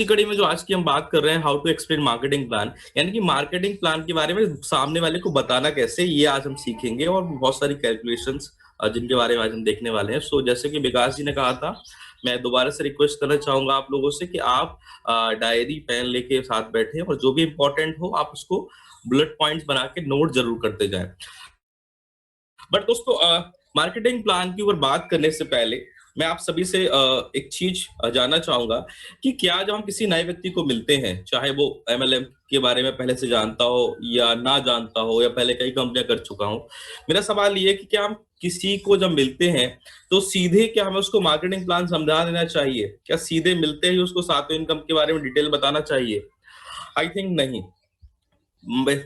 की कड़ी में जो आज की हम बात कर रहे हैं, how to explain marketing plan, यानी कि मार्केटिंग प्लान के बारे में सामने वाले को बताना कैसे, ये आज हम सीखेंगे। और बहुत सारी कैलकुलेशंस जिनके बारे में आज हम देखने वाले हैं। सो जैसे कि विकास जी ने कहा था, मैं दोबारा से रिक्वेस्ट करना चाहूंगा आप लोगों से कि आप डायरी पेन लेके साथ बैठे और जो भी इंपॉर्टेंट हो आप उसको बुलेट पॉइंट्स बना के नोट जरूर करते जाएं। बट दोस्तों, मार्केटिंग प्लान की ऊपर बात करने से पहले मैं आप सभी से एक चीज जानना चाहूंगा कि क्या जब हम किसी नए व्यक्ति को मिलते हैं, चाहे वो एमएलएम के बारे में पहले से जानता हो या ना जानता हो या पहले कई कंपनियां कर चुका हो, मेरा सवाल ये है कि क्या हम किसी को जब मिलते हैं तो सीधे क्या हमें उसको मार्केटिंग प्लान समझा देना चाहिए? क्या सीधे मिलते ही उसको सातवें इनकम के बारे में डिटेल बताना चाहिए? आई थिंक नहीं।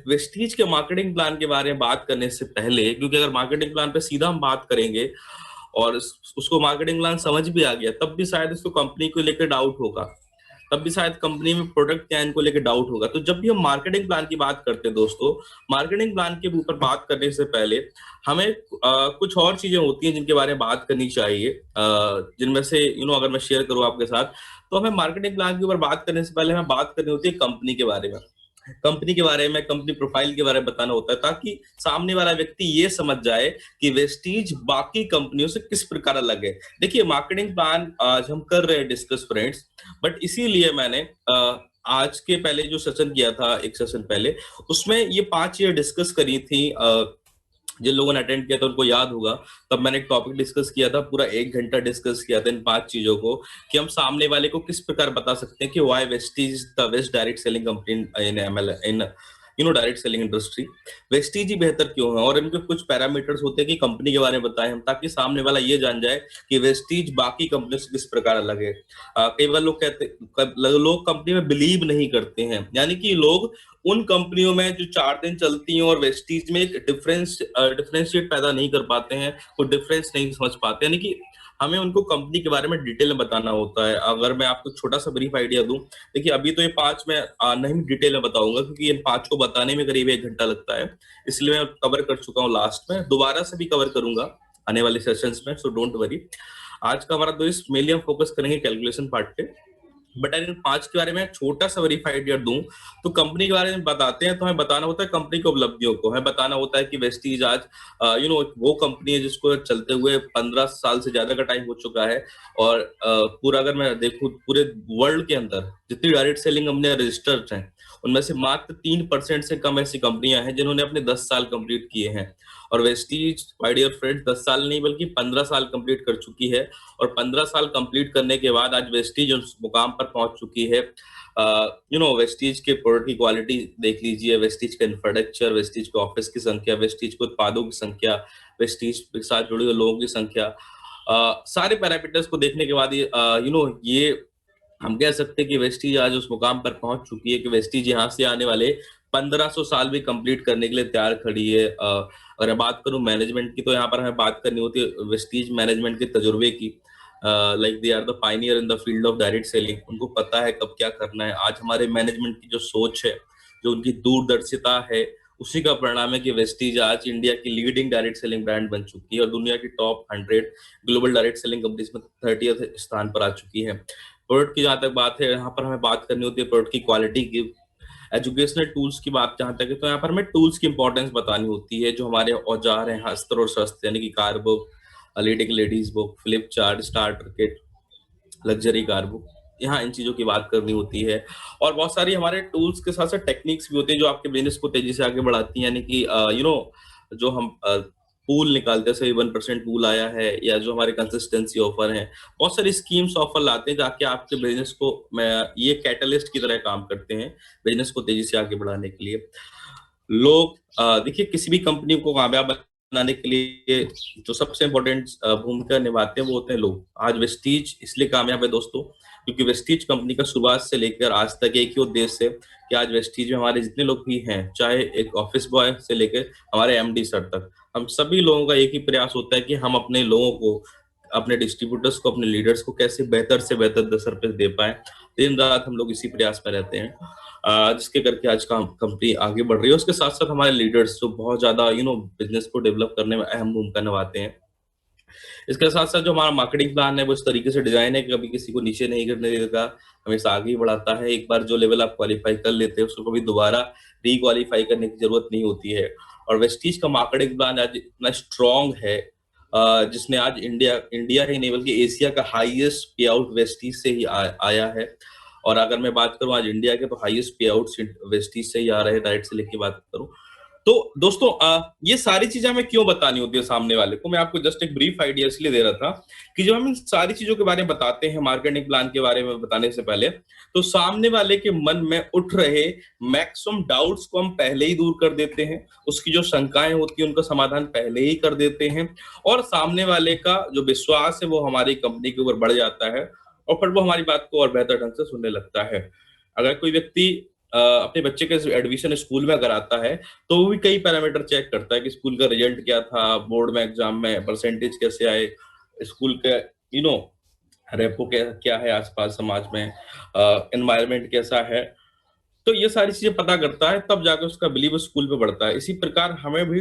वेस्टीज के मार्केटिंग प्लान के बारे में बात करने से पहले, क्योंकि अगर मार्केटिंग प्लान पे सीधा हम बात करेंगे और उसको मार्केटिंग प्लान समझ भी आ गया, तब भी शायद उसको कंपनी को लेकर डाउट होगा, तब भी शायद कंपनी में प्रोडक्ट क्या है इनको लेकर डाउट होगा। तो जब भी हम मार्केटिंग प्लान की बात करते हैं दोस्तों, मार्केटिंग प्लान के ऊपर बात करने से पहले हमें कुछ और चीजें होती हैं जिनके बारे में बात करनी चाहिए, जिनमें से अगर मैं शेयर करूं आपके साथ, तो हमें मार्केटिंग प्लान के ऊपर बात करने से पहले हमें बात करनी होती है कंपनी के बारे में। कंपनी के बारे में, कंपनी प्रोफाइल के बारे में बताना होता है, ताकि सामने वाला व्यक्ति ये समझ जाए कि वेस्टीज बाकी कंपनियों से किस प्रकार अलग है। देखिए, मार्केटिंग प्लान आज हम कर रहे हैं डिस्कस फ्रेंड्स, बट इसीलिए मैंने आज के पहले जो सेशन किया था, एक सेशन पहले, उसमें ये 5 चीजें डिस्कस करी थी। जिन लोगों ने अटेंड किया था उनको याद होगा, तब मैंने एक टॉपिक डिस्कस किया था, पूरा 1 घंटा डिस्कस किया था इन 5 चीजों को, कि हम सामने वाले को किस प्रकार बता सकते हैं कि why Vestige the best direct selling company in ML in direct selling industry. Vestige ही बेहतर क्यों है, और इनके कुछ पैरामीटर्स होते हैं कि कंपनी के बारे में बताएं हम, ताकि सामने वाला ये जान जाए कि वेस्टीज बाकी कंपनी से किस प्रकार अलग है। कई बार लोग कहते, लोग कंपनी में बिलीव नहीं करते हैं, यानी कि लोग उन कंपनियों में जो 4 दिन चलती हैं और वेस्टीज में एक डिफरेंशिएट पैदा नहीं कर पाते हैं, वो डिफरेंस नहीं समझ पाते, यानी कि हमें उनको कंपनी के बारे में डिटेल में बताना होता है। अगर मैं आपको छोटा सा ब्रीफ आइडिया दूं, देखिए अभी तो ये 5 मैं नहीं डिटेल में बताऊंगा, क्योंकि इन 5 को बताने में करीब 1 घंटा लगता है, इसलिए मैं कवर कर चुका हूँ। लास्ट में दोबारा से भी कवर करूंगा आने वाले सेशंस में, सो डोंट वरी। आज का हमारा दोस्त मेनली हम फोकस करेंगे कैलकुलेशन पार्ट पे। बट अगर इन 5 के बारे में छोटा सा वेरीफाइड ईयर दूं, तो कंपनी के बारे में बताते हैं तो हमें बताना होता है कंपनी की उपलब्धियों को, हमें बताना होता है कि वेस्टीज आज वो कंपनी है जिसको चलते हुए 15 साल से ज्यादा का टाइम हो चुका है। और पूरा अगर मैं देखूं, पूरे वर्ल्ड के अंदर जितनी डायरेक्ट सेलिंग कंपनियां रजिस्टर्ड हैं, उनमें से मात्र 3% से कम ऐसी कंपनियां हैं जिन्होंने अपने 10 साल कंप्लीट किए हैं। और वेस्टीज, माय डियर फ्रेंड्स, 10 साल नहीं बल्कि 15 साल कंप्लीट कर चुकी है। और 15 साल कंप्लीट करने के बाद आज वेस्टीज उस मुकाम पर पहुंच चुकी है। वेस्टीज के प्रोडक्ट की क्वालिटी देख लीजिए, वेस्टीज का इंफ्रास्ट्रक्चर, वेस्टीज के ऑफिस की संख्या, वेस्टीज के उत्पादों की संख्या, वेस्टीज के साथ जुड़े हुए लोगों की संख्या, सारे पैरामीटर्स को देखने के बाद ये हम कह सकते हैं कि वेस्टीज आज उस मुकाम पर पहुंच चुकी है कि वेस्टीज यहाँ से आने वाले 1500 साल भी कंप्लीट करने के लिए तैयार खड़ी है। अगर मैं बात करूं मैनेजमेंट की, तो यहाँ पर हमें बात करनी होती है वेस्टीज मैनेजमेंट के तजुर्बे की। Like they are the pioneer in the field of direct selling, उनको पता है कब क्या करना है। आज हमारे मैनेजमेंट की जो सोच है, जो उनकी दूरदर्शिता है, उसी का परिणाम है कि वेस्टीज आज इंडिया की लीडिंग डायरेक्ट सेलिंग ब्रांड बन चुकी है और दुनिया की top 100 global direct selling companies में 30th स्थान पर आ चुकी है। प्रोडक्ट की जहां तक बात है, यहाँ पर हमें बात करनी होती है प्रोडक्ट की क्वालिटी की। एजुकेशनल टूल्स की बात जहां तक है, तो यहाँ पर हमें टूल्स की इंपॉर्टेंस बतानी होती है। जो हमारे औजार हैं, अस्त्र और शस्त्र, यानी कि car book, leading ladies book, flip chart, starter kit, luxury car book, यहाँ इन चीजों की बात करनी होती है। और बहुत सारी हमारे टूल्स के साथ साथ टेक्निक्स भी होती है जो आपके बिजनेस को तेजी से आगे बढ़ाती हैं, यानी कि जो हम पूल निकालते हैं, सही 1% पूल आया है, या जो हमारे कंसिस्टेंसी ऑफर हैं, बहुत सारी स्कीम्स ऑफर लाते हैं जाके आपके बिजनेस को, मैं ये कैटलिस्ट की तरह काम करते हैं बिजनेस को तेजी से आगे बढ़ाने के लिए। लोग देखिए, किसी भी कंपनी को कामयाब बनाने के लिए जो सबसे इम्पोर्टेंट भूमिका निभाते हैं वो होते हैं लोग। आज वेस्टीज इसलिए कामयाब है दोस्तों, क्योंकि वेस्टीज कंपनी का शुरुआत से लेकर आज तक एक ही उद्देश्य है कि आज वेस्टीज में हमारे जितने लोग भी हैं, चाहे एक ऑफिस बॉय से लेकर हमारे एमडी सर तक, हम सभी लोगों का एक ही प्रयास होता है कि हम अपने लोगों को, अपने डिस्ट्रीब्यूटर्स को, अपने लीडर्स को कैसे बेहतर से बेहतर सर्विस दे पाए। दिन रात हम लोग इसी प्रयास में रहते हैं, जिसके करके आज का कंपनी आगे बढ़ रही है। उसके साथ साथ हमारे लीडर्स जो बहुत ज्यादा बिजनेस को डेवलप करने में अहम भूमिका निभाते हैं, इसके साथ-साथ जो हमारा मार्केटिंग प्लान है वो इस तरीके से डिज़ाइन है कि कभी किसी को नीचे नहीं गिरने देगा, हमेशा आगे ही बढ़ाता है। एक बार जो लेवल आप क्वालीफाई कर लेते हैं, उसको कभी दोबारा री-क्वालीफाई करने की ज़रूरत नहीं होती है। और वेस्टीज का मार्केटिंग प्लान आज इतना स्ट्रॉन्ग है जिसने आज इंडिया इंडिया ही नहीं बल्कि एशिया का हाईएस्ट पे आउट वेस्टीज से ही आया है। और अगर मैं बात करूँ आज इंडिया के तो हाईएस्ट पे आउट्स वेस्टीज से ही आ रहे हैं, डायरेक्ट से लेके बात करूँ। तो दोस्तों ये सारी चीजें हमें क्यों बतानी होती है सामने वाले को, मैं आपको जस्ट एक ब्रीफ आइडिया इसलिए दे रहा था कि जब हम इन सारी चीजों के बारे में बताते हैं मार्केटिंग प्लान के बारे में बताने से पहले, तो सामने वाले के मन में उठ रहे मैक्सिमम डाउट्स को हम पहले ही दूर कर देते हैं, उसकी जो शंकाएं होती है उनका समाधान पहले ही कर देते हैं, और सामने वाले का जो विश्वास है वो हमारी कंपनी के ऊपर बढ़ जाता है, और फिर वो हमारी बात को और बेहतर ढंग से सुनने लगता है। अगर कोई व्यक्ति अपने बच्चे के एडमिशन स्कूल में कराता है, तो वो भी कई पैरामीटर चेक करता है कि स्कूल का रिजल्ट क्या था, बोर्ड में एग्जाम में परसेंटेज कैसे आए, स्कूल के यू नो रेपो क्या क्या है आसपास समाज में, एनवायरनमेंट कैसा है। तो ये सारी चीजें पता करता है, तब जाकर उसका बिलीव स्कूल पे बढ़ता है। इसी प्रकार हमें भी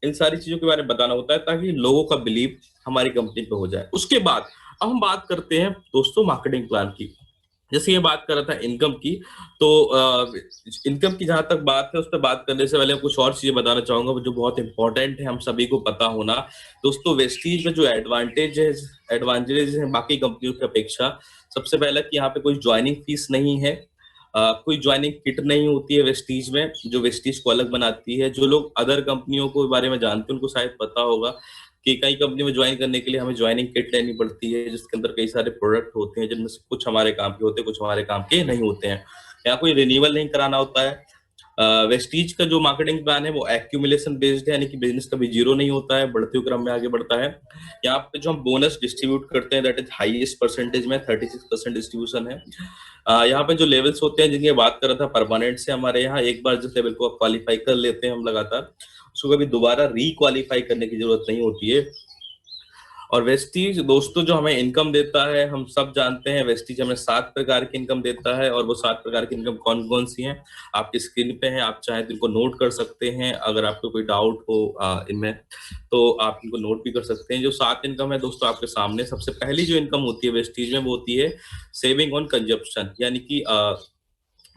इन सारी चीजों के बारे में बताना होता है ताकि लोगों का बिलीव हमारी कंपनी पे हो जाए। उसके बाद अब हम बात करते हैं दोस्तों मार्केटिंग प्लान की। जैसे ये बात कर रहा था इनकम की, तो इनकम की जहां तक बात है उस पर बात करने से पहले कुछ और चीजें बताना चाहूंगा जो बहुत इंपॉर्टेंट है हम सभी को पता होना। दोस्तों वेस्टीज में जो एडवांटेजेस है बाकी कंपनियों की अपेक्षा, सबसे पहले कि यहाँ पे कोई ज्वाइनिंग फीस नहीं है, कोई ज्वाइनिंग किट नहीं होती है वेस्टीज में जो वेस्टीज को अलग बनाती है। जो लोग अदर कंपनियों को बारे में जानते हैं उनको शायद पता होगा कि कई कंपनी में ज्वाइन करने के लिए हमें ज्वाइनिंग किट लेनी पड़ती है जिसके अंदर कई सारे प्रोडक्ट होते हैं जिनमें से कुछ हमारे काम के होते हैं, कुछ हमारे काम के नहीं होते हैं। यहाँ कोई रिन्यूअल नहीं कराना होता है। वेस्टीज का जो मार्केटिंग प्लान है वो एक्यूमुलेशन बेस्ड है, यानी कि बिजनेस कभी जीरो नहीं होता है, बढ़ते हुए क्रम में आगे बढ़ता है। यहाँ पे जो हम बोनस डिस्ट्रीब्यूट करते हैं दैट इज हाईएस्ट परसेंटेज में 36% डिस्ट्रीब्यूशन है। यहाँ पे जो लेवल्स होते हैं जिनकी बात कर रहा था परमानेंट से, हमारे यहाँ एक बार जिस लेवल को क्वालिफाई कर लेते हैं हम लगातार, उसको कभी दोबारा री-क्वालिफाई करने की जरूरत नहीं होती है। और वेस्टीज दोस्तों जो हमें इनकम देता है, हम सब जानते हैं वेस्टीज हमें 7 प्रकार की इनकम देता है, और वो 7 प्रकार की इनकम कौन कौन सी हैं आपकी स्क्रीन पे हैं, आप चाहें तो इनको नोट कर सकते हैं। अगर आपको कोई डाउट हो इनमें तो आप इनको नोट भी कर सकते हैं। जो 7 इनकम है दोस्तों आपके सामने, सबसे पहली जो इनकम होती है वेस्टीज में वो होती है सेविंग ऑन कंजप्शन, यानी कि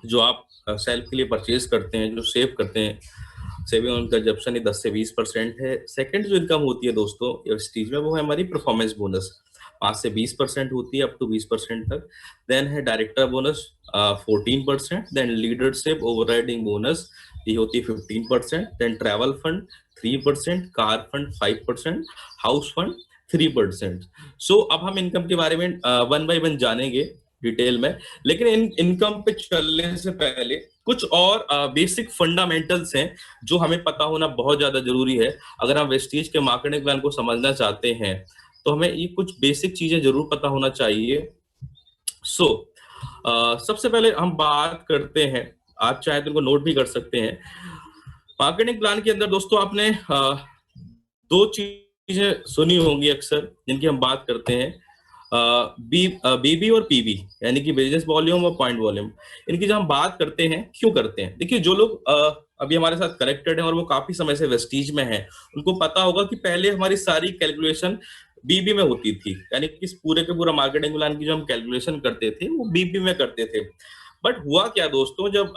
जो आप सेल्फ के लिए परचेज करते हैं, जो सेव करते हैं, सेविंग ऑन कंजप्शन 10 से 20% है। सेकंड जो इनकम होती है दोस्तों इस चीज में वो है हमारी परफॉर्मेंस बोनस, 5 से 20% होती है, अप टू 20% तक। देन है director bonus 14%, then leadership overriding bonus ये होती है 15%, then travel fund 3%, car fund 5%, house fund 3%। So अब हम इनकम के बारे में वन बाय वन जानेंगे डिटेल में, लेकिन इन इनकम पे चलने से पहले कुछ और बेसिक फंडामेंटल्स हैं जो हमें पता होना बहुत ज्यादा जरूरी है। अगर हम वेस्टीज के मार्केटिंग प्लान को समझना चाहते हैं तो हमें ये कुछ बेसिक चीजें जरूर पता होना चाहिए। सो सबसे पहले हम बात करते हैं, आप चाहे तो इनको नोट भी कर सकते हैं। मार्केटिंग प्लान के अंदर दोस्तों आपने दो चीजें सुनी होंगी अक्सर जिनकी हम बात करते हैं, बीबी और पीबी, यानी कि बिजनेस वॉल्यूम और पॉइंट वॉल्यूम। इनकी जब हम बात करते हैं क्यों करते हैं, देखिए जो लोग अभी हमारे साथ कनेक्टेड हैं और वो काफी समय से वेस्टीज में हैं, उनको पता होगा कि पहले हमारी सारी कैलकुलेशन बीबी में होती थी, यानी कि इस पूरे के पूरा मार्केटिंग प्लान की जो हम कैलकुलेशन करते थे वो बीबी में करते थे। बट हुआ क्या दोस्तों, जब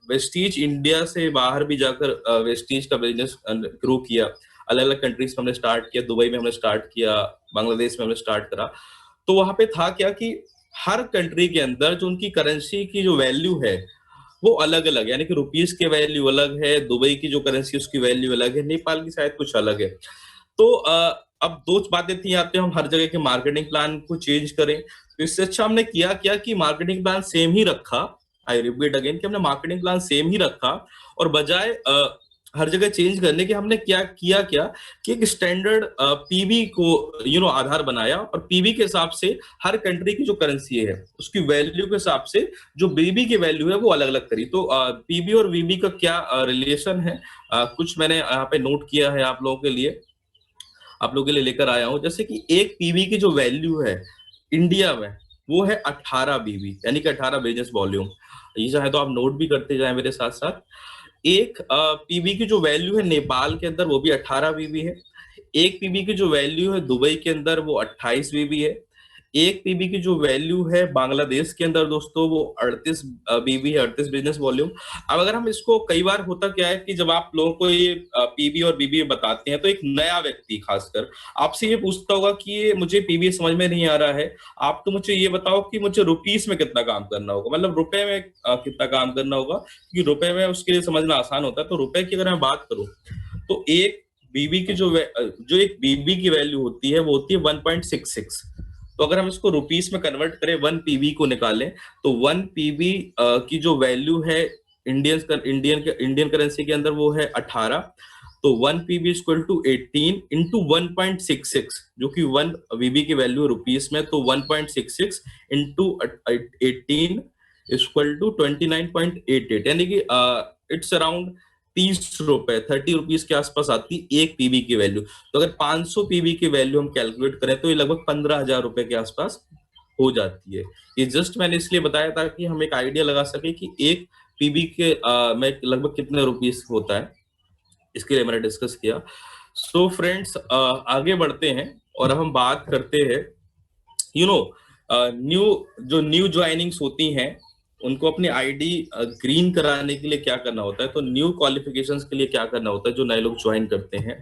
वेस्टीज इंडिया से बाहर भी जाकर वेस्टीज का बिजनेस ग्रो किया, अलग अलग कंट्रीज में हमने स्टार्ट किया, दुबई में हमने स्टार्ट किया, बांग्लादेश में हमने स्टार्ट करा, तो वहां पे था क्या कि हर कंट्री के अंदर जो उनकी करेंसी की जो वैल्यू है वो अलग अलग, यानी कि रुपीस की वैल्यू अलग है, दुबई की जो करेंसी उसकी वैल्यू अलग है, नेपाल की शायद कुछ अलग है। तो अब दो बातें थी, आते हम हर जगह के मार्केटिंग प्लान को चेंज करें, तो इससे अच्छा हमने किया क्या कि मार्केटिंग प्लान सेम ही रखा। आई रिपीट अगेन कि हमने मार्केटिंग प्लान सेम ही रखा, और बजाय हर जगह चेंज करने के हमने क्या किया कि एक स्टैंडर्ड पीबी को आधार बनाया, और पीबी के हिसाब से हर कंट्री की जो करेंसी है उसकी वैल्यू के हिसाब से जो बीबी की वैल्यू है वो अलग अलग करी। तो पीबी और वीबी का क्या रिलेशन है, कुछ मैंने यहाँ पे नोट किया है आप लोगों के लिए, आप लोगों के लिए लेकर आया हूं। जैसे कि एक पीबी की जो वैल्यू है इंडिया में वो है 18 बीबी, यानी कि 18 बिजनेस वॉल्यूम। ये चाहे तो आप नोट भी करते जाएं मेरे साथ साथ। एक पीबी की जो वैल्यू है नेपाल के अंदर वो भी 18 बीबी है। एक पीबी की जो वैल्यू है दुबई के अंदर वो 28 बीबी है। एक पीबी की जो वैल्यू है बांग्लादेश के अंदर दोस्तों वो 38 बीबी है, 38 बिजनेस वॉल्यूम। अब अगर हम इसको, कई बार होता क्या है कि जब आप लोगों को ये पीबी और बीबी बताते हैं तो एक नया व्यक्ति खासकर आपसे ये पूछता होगा कि ये मुझे पीबी समझ में नहीं आ रहा है, आप तो मुझे ये बताओ कि मुझे रुपीस में कितना काम करना होगा, मतलब रुपए में कितना काम करना होगा, क्योंकि रुपए में उसके लिए समझना आसान होता है। तो रुपए की अगर मैं बात करूं तो एक बीबी की जो एक बीबी की वैल्यू होती है वो होती है 1.66। तो अगर हम इसको रुपीस में कन्वर्ट करें, 1 पीबी को निकालें, तो 1 पीबी की जो वैल्यू है इंडियन करेंसी के अंदर वो है 18। तो 1 पीबी इक्वल टू 18 इंटू 1.66, जो कि 1 बीबी की वैल्यू रुपीस में, तो 1.66 इंटू 18 इक्वल टू 29.88, यानी कि इट्स अराउंड 30 रुपए, 30 रुपीज के आसपास आती है एक पीबी की वैल्यू। तो अगर 500 पीबी की वैल्यू हम कैलकुलेट करें तो ये लगभग 15,000 रुपए के आसपास हो जाती है। ये जस्ट मैंने इसलिए बताया था कि हम एक आइडिया लगा सके कि एक पीबी के में लगभग कितने रुपीस होता है, इसके लिए मैंने डिस्कस किया। सो फ्रेंड्स, आगे बढ़ते हैं और अब हम बात करते हैं यू नो न्यू जो न्यू ज्वाइनिंग्स होती हैं उनको अपनी आईडी ग्रीन कराने के लिए क्या करना होता है। तो न्यू क्वालिफिकेशंस के लिए क्या करना होता है जो नए लोग ज्वाइन करते हैं।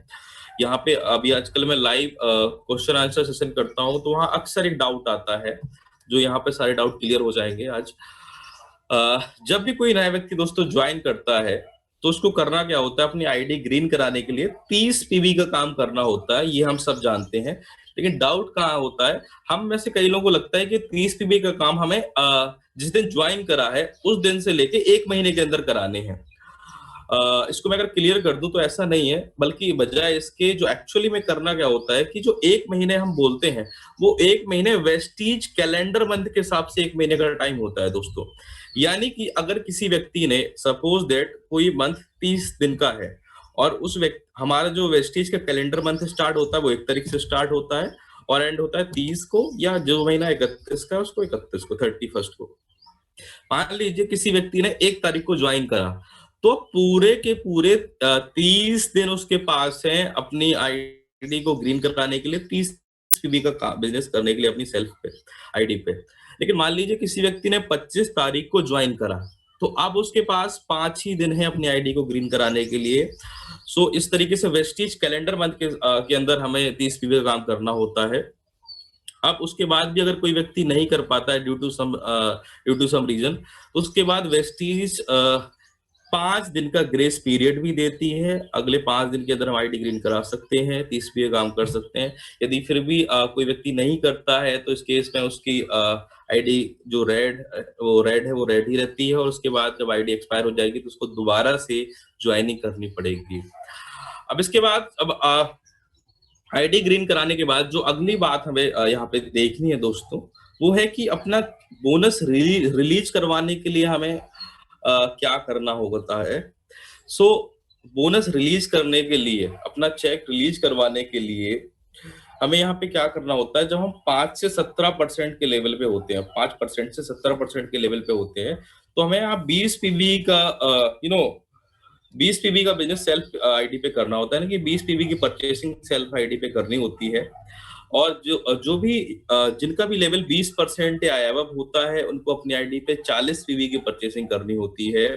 यहाँ पे अभी आजकल मैं लाइव क्वेश्चन आंसर सेशन करता हूँ, तो वहाँ अक्सर एक डाउट आता है, जो यहाँ पे सारे डाउट क्लियर हो जाएंगे आज। जब भी कोई नया व्यक्ति दोस्तों ज्वाइन करता है तो उसको करना क्या होता है, अपनी आईडी ग्रीन कराने के लिए 30 पीबी का काम करना होता है, ये हम सब जानते हैं। लेकिन डाउट कहाँ होता है, हम में से कई लोगों को लगता है कि 30 पीबी का काम हमें जिस दिन ज्वाइन करा है उस दिन से लेके 1 महीने के अंदर कराने हैं। इसको मैं अगर क्लियर कर दूं तो ऐसा नहीं है, बल्कि बजाय इसके जो एक्चुअली में करना क्या होता है कि जो 1 महीने हम बोलते हैं वो 1 महीने वेस्टीज कैलेंडर मंथ के हिसाब से 1 महीने का टाइम होता है दोस्तों। यानी कि अगर किसी व्यक्ति ने सपोज दैट कोई मंथ 30 दिन का है और उस व्यक्ति, हमारा जो वेस्टीज का कैलेंडर मंथ स्टार्ट होता है वो 1 तारीख से स्टार्ट होता है और एंड होता है 30 को, या जो महीना 31 का उसको 31 को, 31 को। मान लीजिए किसी व्यक्ति ने 1 तारीख को ज्वाइन करा, तो पूरे के पूरे 30 दिन उसके पास है अपनी आईडी को ग्रीन कराने के लिए, 30 पीबी का बिजनेस करने के लिए अपनी सेल्फ पे आईडी पे। लेकिन मान लीजिए किसी व्यक्ति ने 25 तारीख को ज्वाइन करा, तो अब उसके पास 5 ही दिन है अपनी आईडी को ग्रीन कराने के लिए। सो इस तरीके से वेस्टीज कैलेंडर मंथ के अंदर हमें 30 पीबी का काम करना होता है। अब उसके बाद भी अगर कोई व्यक्ति नहीं कर पाता है ड्यू टू सम रीजन, तो उसके बाद वेस्टीज 5 दिन का ग्रेस पीरियड भी देती है। अगले 5 दिन के अंदर हम आईडी ग्रीन करा सकते हैं, 30 भी काम कर सकते हैं। यदि फिर भी कोई व्यक्ति नहीं करता है तो इस केस में उसकी आईडी जो रेड है वो रेड ही रहती है, और उसके बाद जब आईडी एक्सपायर हो जाएगी तो उसको दोबारा से ज्वाइनिंग करनी पड़ेगी। अब इसके बाद अब आईडी ग्रीन कराने के बाद जो अगली बात हमें यहाँ पे देखनी है दोस्तों, वो है कि अपना बोनस रिलीज करवाने के लिए हमें क्या करना होता है। सो बोनस रिलीज करने के लिए, अपना चेक रिलीज करवाने के लिए हमें यहाँ पे क्या करना होता है, जब हम 5 से 17% के लेवल पे होते हैं, 5% से 17% के लेवल पे होते हैं, तो हमें यहाँ 20 पीबी का 20 पीबी का बिजनेस सेल्फ आईडी पे करना होता है ना, कि 20 पीबी की परचेसिंग सेल्फ आईडी पे करनी होती है। और जो भी जिनका भी लेवल 20% आया हुआ होता है उनको अपनी आईडी पे 40 पीबी की परचेसिंग करनी होती है।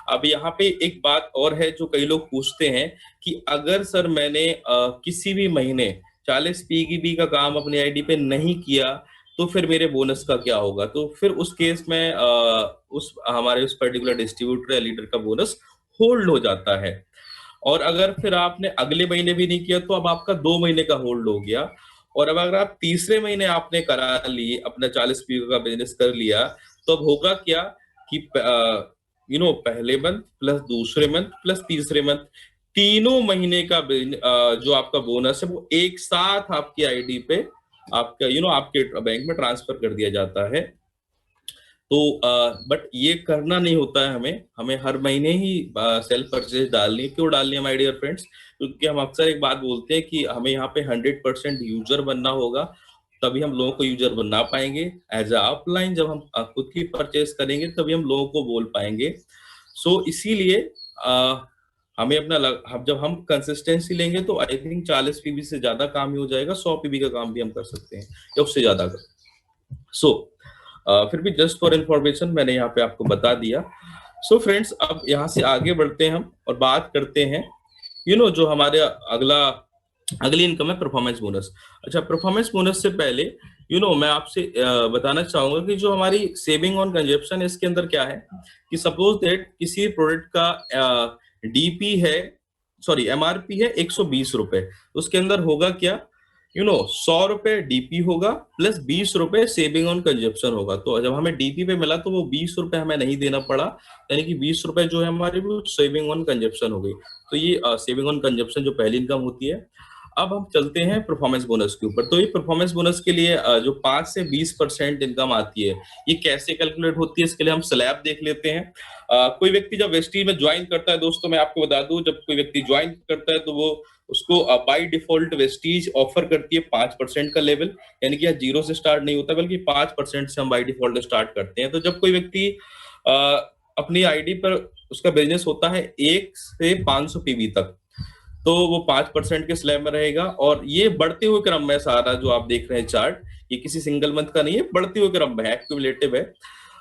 अब यहाँ पे एक बात और है जो कई लोग पूछते हैं कि अगर सर मैंने किसी भी महीने 40 पीबी का काम अपनी आईडी पे नहीं किया तो फिर मेरे बोनस का क्या होगा। तो फिर उस केस में उस हमारे उस पर्टिकुलर डिस्ट्रीब्यूटर या लीडर का बोनस होल्ड हो जाता है। और अगर फिर आपने अगले महीने भी नहीं किया तो अब आपका 2 महीने का होल्ड हो गया। और अब अगर आप तीसरे महीने आपने करा ली, अपना 40 पीबी का बिजनेस कर लिया, तो अब होगा क्या कि पहले मंथ प्लस दूसरे मंथ प्लस तीसरे मंथ, तीनों महीने का जो आपका बोनस है वो एक साथ आपकी आईडी पे आपका आपके बैंक में ट्रांसफर कर दिया जाता है। तो बट ये करना नहीं होता है हमें हर महीने ही सेल्फ परचेज डालनी। क्यों डालनी है माय डियर फ्रेंड्स? क्योंकि हम अक्सर एक बात बोलते हैं कि हमें यहाँ पे 100% यूजर बनना होगा, तभी हम लोगों को यूजर बना पाएंगे। एज अ ऑफलाइन जब हम खुद की परचेज करेंगे तभी हम लोगों को बोल पाएंगे। सो इसीलिए हमें अपना जब हम कंसिस्टेंसी लेंगे तो आई थिंक 40 पीबी से ज्यादा काम ही हो जाएगा, 100 पीबी का काम भी हम कर सकते हैं या उससे ज्यादा का। सो फिर भी जस्ट फॉर इंफॉर्मेशन मैंने यहाँ पे आपको बता दिया। सो फ्रेंड्स, अब यहाँ से आगे बढ़ते हैं हम और बात करते हैं जो हमारे अगली इनकम है परफॉर्मेंस बोनस। अच्छा, परफॉर्मेंस बोनस से पहले मैं आपसे बताना चाहूंगा कि जो हमारी सेविंग ऑन कंजप्शन है, इसके अंदर क्या है कि सपोज दैट किसी प्रोडक्ट का डीपी है, सॉरी एमआरपी है 120 रुपए, उसके अंदर होगा क्या 100 रुपए डीपी होगा प्लस 20 रुपए सेविंग ऑन कंजप्शन होगा। तो जब हमें डीपी पे मिला तो वो 20 रुपए हमें नहीं देना पड़ा, यानी कि 20 रुपए जो है हमारी वो सेविंग ऑन कंजप्शन हो गई। तो ये सेविंग ऑन कंजप्शन जो पहली इनकम होती है। अब हम चलते हैं परफॉर्मेंस बोनस के ऊपर। तो ये परफॉर्मेंस बोनस के लिए जो 5 से 20% इनकम आती है, ये कैसे कैलकुलेट होती है इसके लिए हम स्लैब देख लेते हैं। कोई व्यक्ति जब वेस्टीज में ज्वाइन करता है, दोस्तों मैं आपको बता दूं, जब कोई व्यक्ति ज्वाइन करता है तो वो उसको बाय डिफॉल्ट वेस्टीज ऑफर करती है 5% का लेवल, यानी कि 0 से स्टार्ट नहीं होता बल्कि 5% से हम बाय डिफॉल्ट स्टार्ट करते हैं। तो जब कोई व्यक्ति अपनी आईडी पर उसका बिजनेस होता है 1 से 500 पीवी तक, तो वो 5% के स्लैब में रहेगा। और ये बढ़ते हुए क्रम में, सारा जो आप देख रहे हैं चार्ट, ये किसी सिंगल मंथ का नहीं है, बढ़ते हुए क्रम में है, एक्यूमुलेटिव है।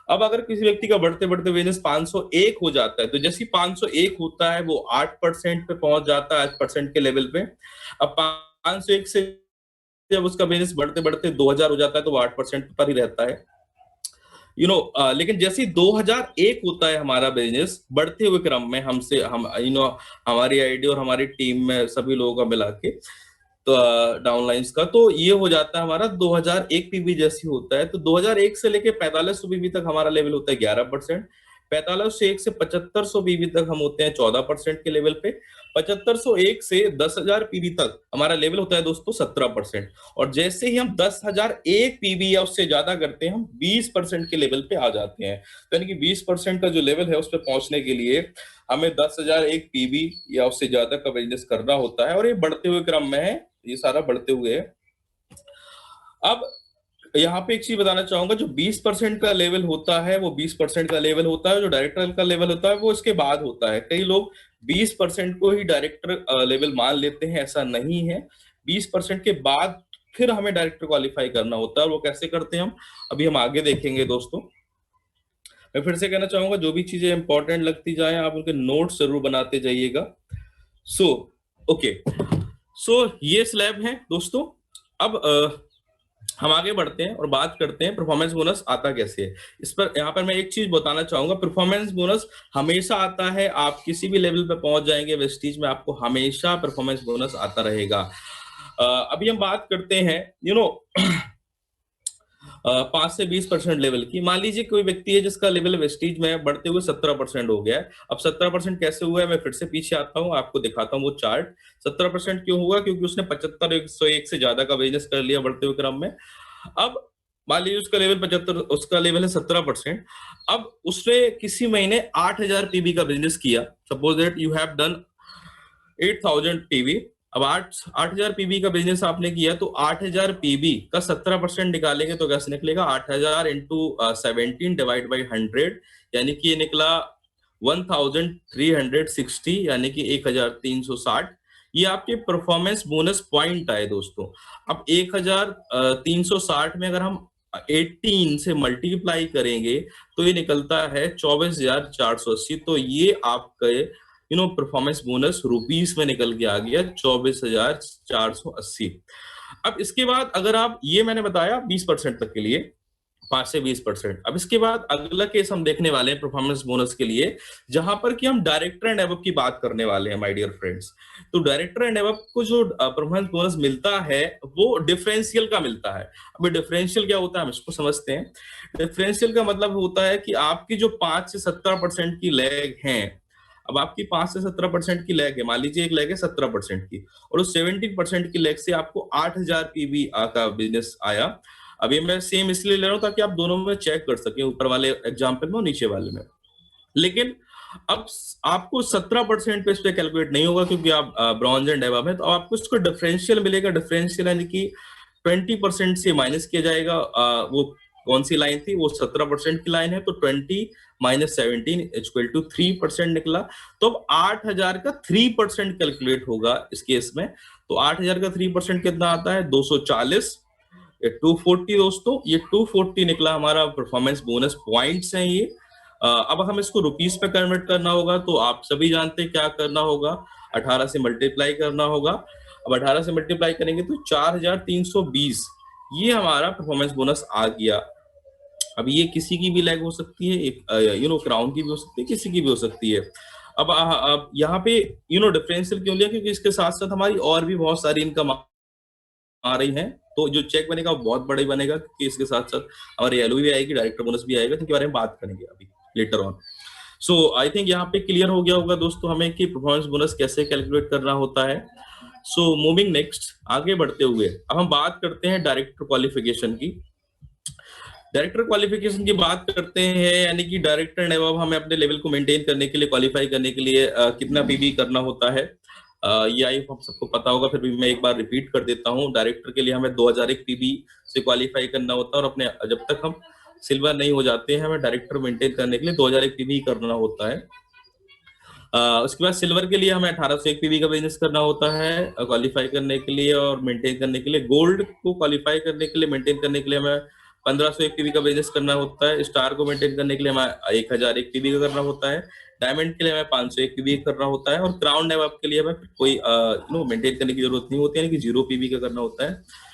अब अगर किसी व्यक्ति का बढ़ते बढ़ते बिजनेस 501 हो जाता है, तो जैसे 501 होता है वो 8% पे पहुंच जाता है, 8% के लेवल पे। अब 501 से जब उसका बिजनेस बढ़ते बढ़ते 2000 हो जाता है तो वो 8% पर ही रहता है। लेकिन जैसे 2001 होता है हमारा बिजनेस बढ़ते हुए क्रम में, हमारी आईडी और हमारी टीम में सभी लोगों का मिला के, तो डाउनलाइंस का, तो ये हो जाता है हमारा 2001 पीबी जैसी होता है। तो 2001 से लेके 4500 पीबी तक हमारा लेवल होता है 11%। 4501 से 7500 पीबी तक हम होते हैं 14% के लेवल पे। 7501 से 10,000 पीबी तक हमारा लेवल होता है दोस्तों 17%। और जैसे ही हम 10,001 पीबी या उससे ज्यादा करते हैं, हम 20% के लेवल पे आ जाते हैं। तो यानी कि 20% का जो लेवल है उस पर पहुंचने के लिए हमें 10,001 पीबी या उससे ज्यादा का बिजनेस करना होता है, और ये बढ़ते हुए क्रम में है, ये सारा बढ़ते हुए है। अब यहाँ पे एक चीज बताना चाहूंगा, जो 20% का लेवल होता है वो 20% का लेवल होता है, जो डायरेक्टर का लेवल होता है वो इसके बाद होता है। कई लोग 20% को ही डायरेक्टर लेवल मान लेते हैं, ऐसा नहीं है। 20% के बाद फिर हमें डायरेक्टर क्वालिफाई करना होता है, और वो कैसे करते हैं हम अभी हम आगे देखेंगे दोस्तों। मैं फिर से कहना चाहूंगा, जो भी चीजें इंपॉर्टेंट लगती जाए आप उनके नोट्स जरूर बनाते जाइएगा। सो ओके, सो ये स्लैब है दोस्तों। अब हम आगे बढ़ते हैं और बात करते हैं परफॉर्मेंस बोनस आता कैसे है। इस पर यहाँ पर मैं एक चीज बताना चाहूंगा, परफॉर्मेंस बोनस हमेशा आता है। आप किसी भी लेवल पे पहुंच जाएंगे वेस्टीज में, आपको हमेशा परफॉर्मेंस बोनस आता रहेगा। अभी हम बात करते हैं 5 से 20% लेवल की। मान लीजिए कोई व्यक्ति है जिसका लेवल वेस्टीज में बढ़ते हुए 17% हो गया है। अब 17% कैसे हुआ है, मैं फिर से पीछे आता हूँ, आपको दिखाता हूँ वो चार्ट। 17% क्यों हुआ, क्योंकि उसने 75 101 से ज्यादा का बिजनेस कर लिया बढ़ते हुए क्रम में। अब मान लीजिए उसका लेवल 75, उसका लेवल है 17%। अब उसने किसी महीने 8,000 पीबी का बिजनेस किया। Suppose that you have done 8,000 PB. अब 8,000 पीबी का बिजनेस आपने किया, तो 8,000 पीबी का 17% निकालेंगे तो कैसे निकलेगा, 8,000 इंटू 17 डिवाइड बाई 100, यानी कि ये निकला 1,360, यानी कि 1,360। ये आपके परफॉर्मेंस बोनस पॉइंट आए दोस्तों। अब 1,360 में अगर हम 18 से मल्टीप्लाई करेंगे तो ये निकलता है 24,480। तो ये आपके परफॉर्मेंस बोनस रुपीस में निकल के आ गया 24,480। अब इसके बाद अगर आप, ये मैंने बताया 20% तक के लिए, 5 से 20%। अब इसके बाद अगला केस हम देखने वाले हैं परफॉर्मेंस बोनस के लिए, जहां पर कि हम डायरेक्टर एंड अबव की बात करने वाले हैं माय डियर फ्रेंड्स। तो डायरेक्टर एंड अबव को जो परफॉर्मेंस बोनस मिलता है वो डिफरेंशियल का मिलता है। अब डिफरेंशियल क्या होता है हम इसको समझते हैं। डिफरेंशियल का मतलब होता है कि आपकी जो 5 से 17% की लैग है, अब आपकी 5 से 17% की लैग है, मान लीजिए एक लैग है 17% की, और उस 17% की लैग से आपको 8,000 पीबी का बिजनेस आया। अभी मैं सेम इसलिए ले रहा हूं ताकि आप दोनों में चेक कर सकें, ऊपर वाले एग्जाम्पल में और नीचे वाले में। लेकिन अब आपको 17% पे इस पे कैलकुलेट नहीं होगा क्योंकि आप ब्रॉन्ज एंड एबव है, तो आपको इसको डिफरेंशियल मिलेगा। डिफरेंशियल यानी कि 20% से माइनस किया जाएगा वो कौन सी लाइन थी, वो 17% की लाइन है, तो 20 माइनस 17 इक्वल टू 3% निकला। तो अब 8,000 का 3% कैलकुलेट होगा इस केस में। तो 8,000 का 3% कितना आता है, 240। ये 240 दोस्तों, ये 240 निकला हमारा परफॉर्मेंस बोनस पॉइंट्स हैं ये। अब हम इसको रुपीस पे कन्वर्ट करना होगा, तो आप सभी जानते हैं क्या करना होगा, 18 से मल्टीप्लाई करना होगा। अब 18 से मल्टीप्लाई करेंगे तो 4,320 ये हमारा परफॉर्मेंस बोनस आ गया। अब ये किसी की भी लैग हो सकती है, एक क्राउन की भी हो सकती है, किसी की भी हो सकती है। अब यहाँ पे डिफरेंशियल क्यों लिया, क्योंकि इसके साथ साथ हमारी और भी बहुत सारी इनकम आ रही है, तो जो चेक बनेगा वो बहुत बड़ा ही बनेगा, क्योंकि इसके साथ साथ हमारी एलओ भी आएगी, डायरेक्टर बोनस भी आएगा, जिनके बारे में बात करेंगे अभी later on. So I think यहाँ पे क्लियर हो गया होगा दोस्तों हमें कि परफॉर्मेंस बोनस कैसे कैलकुलेट करना होता है। सो मूविंग नेक्स्ट, आगे बढ़ते हुए अब हम बात करते हैं डायरेक्टर क्वालिफिकेशन की। डायरेक्टर क्वालिफिकेशन की बात करते हैं, यानी कि डायरेक्टर ने अब हमें अपने लेवल को मेंटेन करने के लिए, क्वालिफाई करने के लिए कितना पीबी करना होता है, ये आई हम सबको पता होगा, फिर भी मैं एक बार रिपीट कर देता हूँ। डायरेक्टर के लिए हमें 2001 पीबी से क्वालिफाई करना होता है, और अपने जब तक हम सिल्वर नहीं हो जाते हैं, हमें डायरेक्टर मेंटेन करने के लिए 2001 पीबी करना होता है। उसके बाद सिल्वर के लिए हमें 1801 पीबी का बिजनेस करना होता है क्वालिफाई करने के लिए और मेंटेन करने के लिए। गोल्ड को क्वालिफाई करने के लिए, मेंटेन करने के लिए हमें 1501 पीबी का बिजनेस करना होता है। स्टार को मेंटेन करने के लिए हमें 1001 पीबी का करना होता है। डायमंड के लिए हमें 501 पीबी करना होता है, और क्राउन नेवाब के लिए हमें कोई मेंटेन करने की जरूरत नहीं होती है, यानी कि 0 पीबी का करना होता है।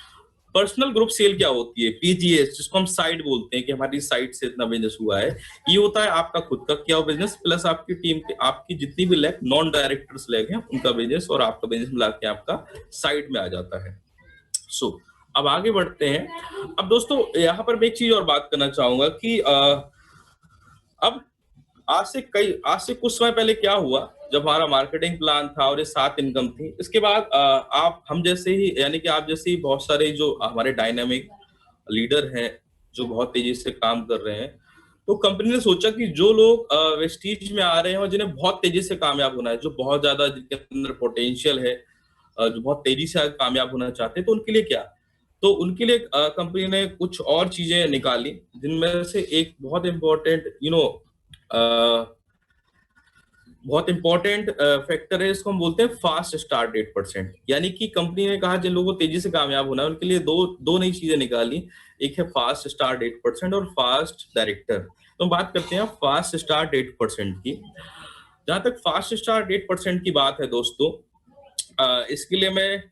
पर्सनल ग्रुप सेल क्या होती है, पीजीएस, जिसको हम साइड बोलते हैं कि हमारी साइड से इतना बिजनेस हुआ है, ये होता है आपका खुद का किया हुआ बिजनेस प्लस आपकी टीम के, आपकी जितनी भी लैग नॉन डायरेक्टर्स लैग हैं उनका बिजनेस, और आपका बिजनेस मिला के आपका साइड में आ जाता है। सो अब आगे बढ़ते हैं। अब दोस्तों यहाँ पर मैं एक चीज और बात करना चाहूंगा कि अब आज से कुछ समय पहले क्या हुआ, जब हमारा मार्केटिंग प्लान था और ये 7 इनकम थी, इसके बाद आप हम जैसे ही, यानी कि आप जैसे ही बहुत सारे जो हमारे डायनामिक लीडर हैं जो बहुत तेजी से काम कर रहे हैं, तो कंपनी ने सोचा कि जो लोग वेस्टीज में आ रहे हैं और जिन्हें बहुत तेजी से कामयाब होना है, जो बहुत ज्यादा जिनके अंदर पोटेंशियल है, जो बहुत तेजी से कामयाब होना चाहते हैं, तो उनके लिए क्या, तो उनके लिए कंपनी ने कुछ और चीजें निकाली, जिनमें से एक बहुत इंपॉर्टेंट बहुत इंपॉर्टेंट फैक्टर है, इसको हम बोलते हैं फास्ट स्टार्ट 8%। यानी कि कंपनी ने कहा जिन लोगों को तेजी से कामयाब होना है उनके लिए दो नई चीजें निकाली, एक है फास्ट स्टार्ट 8% और फास्ट डायरेक्टर। तो हम बात करते हैं फास्ट स्टार्ट 8% की। जहां तक फास्ट स्टार्ट 8% की बात है दोस्तों, इसके लिए मैं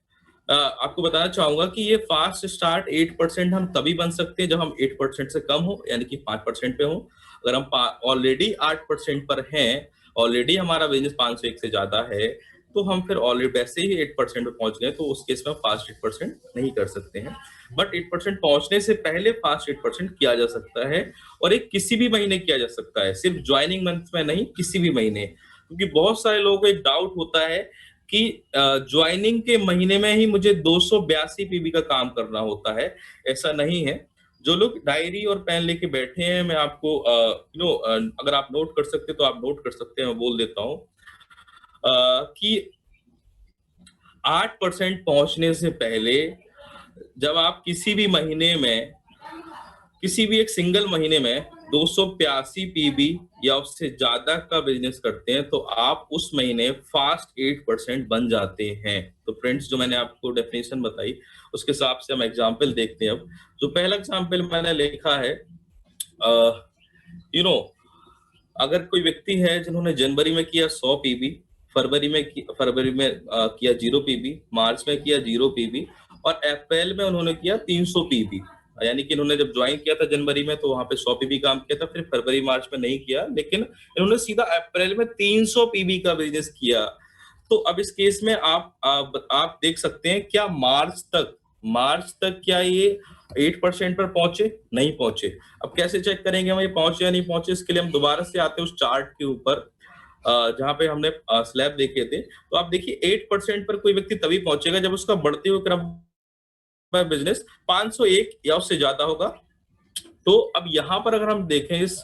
आपको बताना चाहूंगा कि ये फास्ट स्टार्ट 8% हम तभी बन सकते हैं जब हम 8% से कम हो, यानी कि 5% पे हो। अगर हम ऑलरेडी 8% पर हैं, ऑलरेडी हमारा बिजनेस 501 से ज्यादा है, तो हम फिर ऑलरेडी वैसे ही 8% पे पहुंच गए, तो उस केस में फास्ट 8% नहीं कर सकते हैं। बट 8% पहुंचने से पहले फास्ट 8% किया जा सकता है, और एक किसी भी महीने किया जा सकता है, सिर्फ ज्वाइनिंग मंथ में नहीं, किसी भी महीने। क्योंकि बहुत सारे लोगों को एक डाउट होता है कि ज्वाइनिंग के महीने में ही मुझे 282 पीबी का काम करना होता है। ऐसा नहीं है। जो लोग डायरी और पेन लेके बैठे हैं, मैं आपको अगर आप नोट कर सकते तो आप नोट कर सकते हैं, मैं बोल देता हूं कि 8% पहुंचने से पहले जब आप किसी भी महीने में, किसी भी एक सिंगल महीने में 282 पीबी या उससे ज्यादा का बिजनेस करते हैं, तो आप उस महीने फास्ट 8% बन जाते हैं। तो फ्रेंड्स, जो मैंने आपको डेफिनेशन बताई उसके हिसाब से हम एग्जाम्पल देखते हैं। अब जो पहला एग्जाम्पल मैंने लिखा है, अगर कोई व्यक्ति है जिन्होंने जनवरी में किया 100 पीबी, फरवरी में किया 0 पीबी, मार्च में किया 0 पीबी, और अप्रैल में उन्होंने किया 300 पीबी। यानी कि इन्होंने जब ज्वाइन किया था जनवरी में तो वहां पे 100 पीबी काम किया था, फिर फरवरी मार्च में नहीं किया, लेकिन इन्होंने सीधा अप्रैल में 300 पीबी का बिजनेस किया। तो अब इस केस में आप देख सकते हैं, क्या मार्च तक क्या ये 8% पर पहुंचे? नहीं पहुंचे। अब कैसे चेक करेंगे हम ये पहुंचे या नहीं पहुंचे? इसके लिए हम दोबारा से आते हैं उस चार्ट के ऊपर जहां पे हमने स्लैब देखे थे। तो आप देखिए 8% पर कोई व्यक्ति तभी पहुंचेगा जब उसका बढ़ते हुए क्रम में बिजनेस 501 या उससे ज्यादा होगा। तो अब यहाँ पर अगर हम देखें इस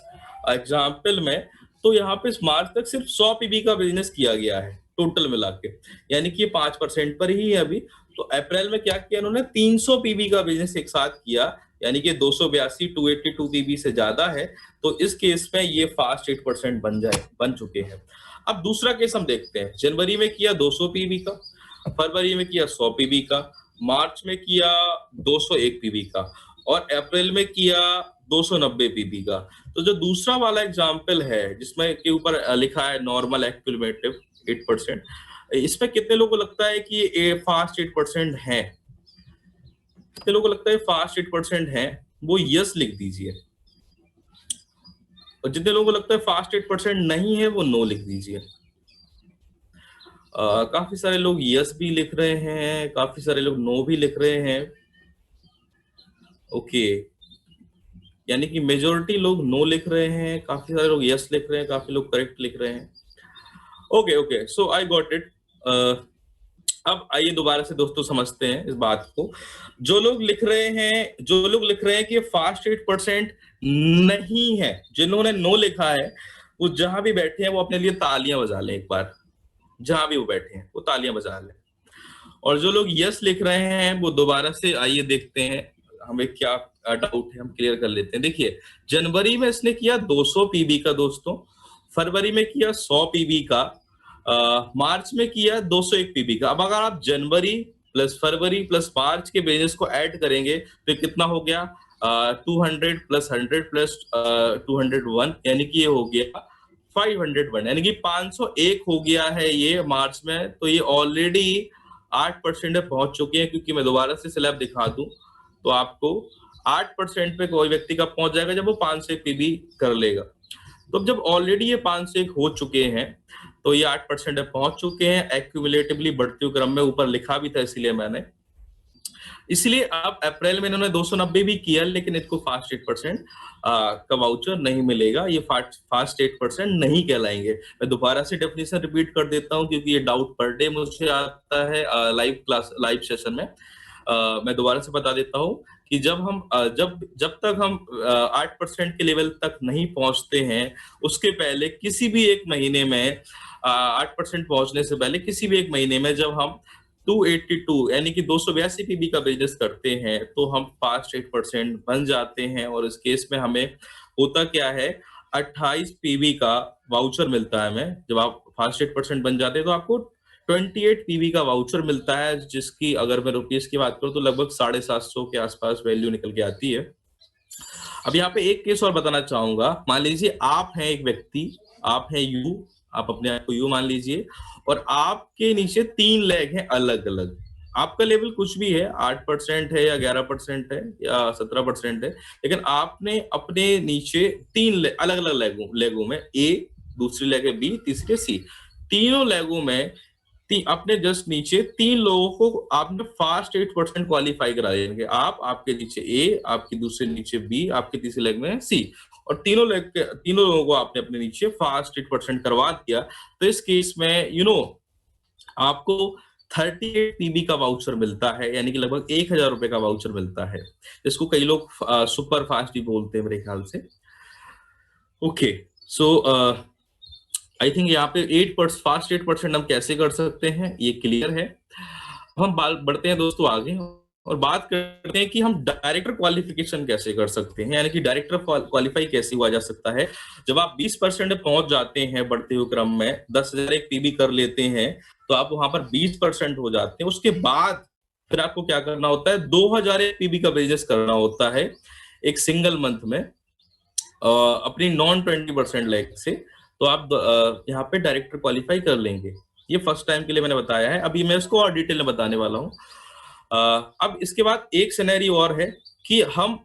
एग्जाम्पल में, तो यहाँ पे इस मार्च तक सिर्फ 100 पीबी का बिजनेस किया गया है टोटल मिला के, यानी कि 5% पर ही है अभी। तो अप्रैल में क्या किया इन्होंने? 300 पीबी का बिजनेस एक साथ किया, यानी कि 282 282 पीबी से ज्यादा है, तो इस केस में ये फास्ट 8% बन चुके हैं। अब दूसरा केस हम देखते हैं। जनवरी में किया 200 पीबी का, फरवरी में किया 100 पीबी का, मार्च में किया 201 पीबी का और अप्रैल में किया 290 पीबी का। तो जो दूसरा वाला एग्जाम्पल है जिसमें के ऊपर लिखा है नॉर्मल एक्यूमुलेटिव 8%, इसमें कितने लोगों को लगता है कि ये फास्ट 8% है? कितने लोगों को लगता है फास्ट 8% है? वो यस लिख दीजिए। और जितने लोगों को लगता है फास्ट 8% नहीं है वो नो लिख दीजिए। काफी सारे लोग यस भी लिख रहे हैं, काफी सारे लोग नो भी लिख रहे हैं। ओके, यानी कि मेजोरिटी लोग नो लिख रहे हैं, काफी सारे लोग यस लिख रहे हैं, काफी लोग करेक्ट लिख रहे हैं। Okay okay, so I got it. अब आइए दोबारा से दोस्तों समझते हैं इस बात को। जो लोग लिख रहे हैं कि फास्ट 8% नहीं है, जिन्होंने नो लिखा है वो जहां भी बैठे हैं वो अपने लिए तालियां बजा लें एक बार। जहां भी वो बैठे हैं वो तालियां बजा लें। और जो लोग यस लिख रहे हैं वो दोबारा से आइए देखते हैं हमें क्या डाउट है, हम क्लियर कर लेते हैं। देखिए, जनवरी में इसने किया 200 पीबी का दोस्तों, फरवरी में किया 100 पीबी का, मार्च में किया 201 पीबी का। अब अगर आप जनवरी प्लस फरवरी प्लस मार्च के बिजनेस को ऐड करेंगे तो कितना हो गया? 200 प्लस 100 प्लस 201, यानी कि ये हो गया 501, यानी कि 501 हो गया है ये मार्च में। तो ये ऑलरेडी 8% पहुंच चुके हैं, क्योंकि मैं दोबारा से स्लैब दिखा दूं तो आपको 8% पे कोई व्यक्ति का पहुंच जाएगा जब वो 501 पीबी कर लेगा। तो अब जब ऑलरेडी ये 501 हो चुके हैं तो ये 8% पहुंच चुके हैं एक्यूमुलेटिवली बढ़ते हुए क्रम में। ऊपर लिखा भी था इसलिए मैंने, इसलिए अब अप्रैल में इन्होंने 290 भी किया, लेकिन इसको फास्ट 8% का वाउचर नहीं मिलेगा। ये फास्ट 8% नहीं कहलाएंगे। मैं दोबारा से डेफिनेशन रिपीट कर देता हूं क्योंकि ये डाउट पर डे मुझे आता है लाइव सेशन में। मैं दोबारा से बता देता हूं कि जब तक हम 8% के लेवल तक नहीं पहुंचते हैं, उसके पहले किसी भी एक महीने में 8% पहुंचने से पहले किसी भी एक महीने में जब हम 282 यानी कि 282 पीबी का बिजनेस करते हैं तो हम फास्ट 8% बन जाते हैं। और इस केस में हमें होता क्या है, 28 पीबी का वाउचर मिलता है हमें। जब आप फास्ट 8% बन जाते हैं तो आपको 28 पीबी का वाउचर मिलता है, जिसकी अगर मैं रुपीस की बात करूं तो लगभग 750 के आसपास वैल्यू निकल के आती है। अब यहाँ पे एक केस और बताना चाहूंगा। मान लीजिए आप हैं एक व्यक्ति, आप हैं यू, आप अपने आप को यू मान लीजिए, और आपके नीचे 3 लेग हैं अलग अलग। आपका लेवल कुछ भी है, 8% है या 11% है या 17% है, लेकिन आपने अपने नीचे 3 अलग अलग लेगों में, ए, दूसरी लेग है बी, तीसरी सी, तीनों लेगों में अपने जस्ट नीचे 3 लोगों को आपने फास्ट 8% क्वालिफाई करा देंगे। आप, आपके नीचे ए, आपके दूसरे नीचे बी, आपके तीसरे लेग में सी, और तीनों लोगों को आपने अपने नीचे फास्ट 8% करवा दिया। तो इस केस में आपको 38 पीबी का वाउचर मिलता है, यानी कि लगभग 1000 रुपए का वाउचर मिलता है, जिसको कई लोग सुपर फास्ट भी बोलते हैं मेरे ख्याल से। ओके, सो आई थिंक यहाँ पे 8% फास्ट 8% हम कैसे कर सकते हैं ये क्लियर है। हम बढ़ते हैं दोस्तों आगे और बात करते हैं कि हम डायरेक्टर क्वालिफिकेशन कैसे कर सकते हैं, यानी कि डायरेक्टर क्वालिफाई कैसे हुआ जा सकता है। जब आप 20% पहुंच जाते हैं बढ़ते हुए क्रम में, 10,000 एक पीबी कर लेते हैं तो आप वहां पर 20% हो जाते हैं। उसके बाद फिर आपको क्या करना होता है, 2,000 एक पीबी का बिजनेस करना होता है एक सिंगल मंथ में अपनी नॉन 20% लेग से। तो आप यहाँ पे डायरेक्टर क्वालिफाई कर लेंगे। ये फर्स्ट टाइम के लिए मैंने बताया है, अभी मैं इसको और डिटेल में बताने वाला हूँ। अब इसके बाद एक सिनेरियो और है कि हम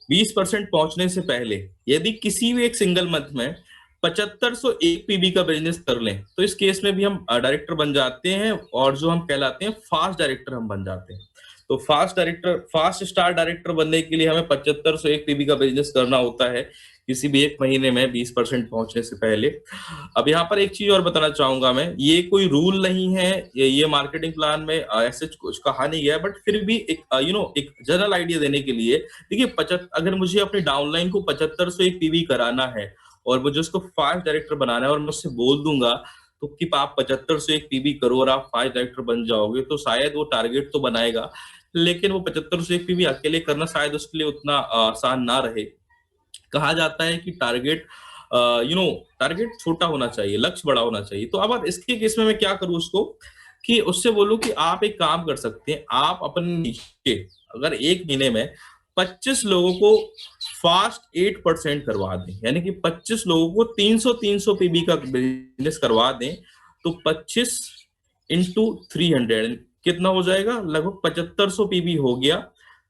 20% पहुंचने से पहले यदि किसी भी एक सिंगल मंथ में 7501 पीबी का बिजनेस कर लें तो इस केस में भी हम डायरेक्टर बन जाते हैं, और जो हम कहलाते हैं फास्ट डायरेक्टर हम बन जाते हैं। तो फास्ट स्टार डायरेक्टर बनने के लिए हमें 7501 पीबी का बिजनेस करना होता है किसी भी एक महीने में 20% पहुंचने से पहले। अब यहाँ पर एक चीज और बताना चाहूंगा मैं, ये कोई रूल नहीं है, ये मार्केटिंग प्लान में ऐसे कुछ कहा नहीं गया, बट फिर भी एक एक जनरल आइडिया देने के लिए देखिए, अगर मुझे अपने डाउनलाइन को 7501 पीबी कराना है और मुझे उसको फास्ट डायरेक्टर बनाना है और मैं उससे बोल दूंगा तो कि आप 7501 पीबी करो और आप फास्ट डायरेक्टर बन जाओगे, तो शायद वो टारगेट तो बनाएगा, लेकिन वो 75 पीवी अकेले करना शायद उसके लिए उतना आसान ना रहे। कहा जाता है कि टारगेट टारगेट छोटा होना चाहिए, लक्ष्य बड़ा होना चाहिए। तो अब इसके केस में मैं क्या करूँ उसको, कि उससे बोलूँ कि आप एक काम कर सकते हैं, आप अपने नीचे अगर 1 महीने में 25 लोगों को फास्ट 8% करवा दें, यानी कि 25 लोगों को 300 पीबी का बिजनेस करवा दें, तो 25 इंटू 300 कितना हो जाएगा, लगभग 7500 पीबी हो गया।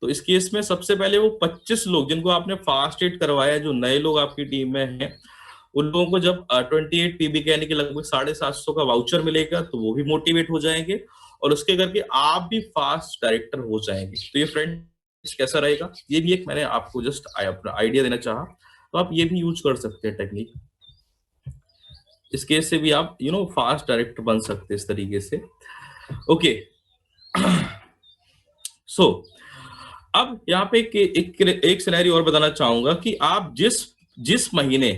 तो इस केस में सबसे पहले वो 25 लोग जिनको आपने फास्ट एड करवाया, जो नए लोग आपकी टीम में हैं, उन लोगों को जब 28 पीबी के यानी कि लगभग 750 का वाउचर मिलेगा, तो वो भी मोटिवेट हो जाएंगे और उसके करके आप भी फास्ट डायरेक्टर हो जाएंगे। तो ये फ्रेंड्स कैसा रहेगा, ये भी एक मैंने आपको जस्ट अपना आइडिया देना चाहा, तो आप ये भी यूज कर सकते हैं टेक्निक। इस केस से भी आप फास्ट डायरेक्टर बन सकते हैं इस तरीके से। ओके सो अब यहाँ पे एक सिनेरियो और बताना चाहूंगा कि आप जिस महीने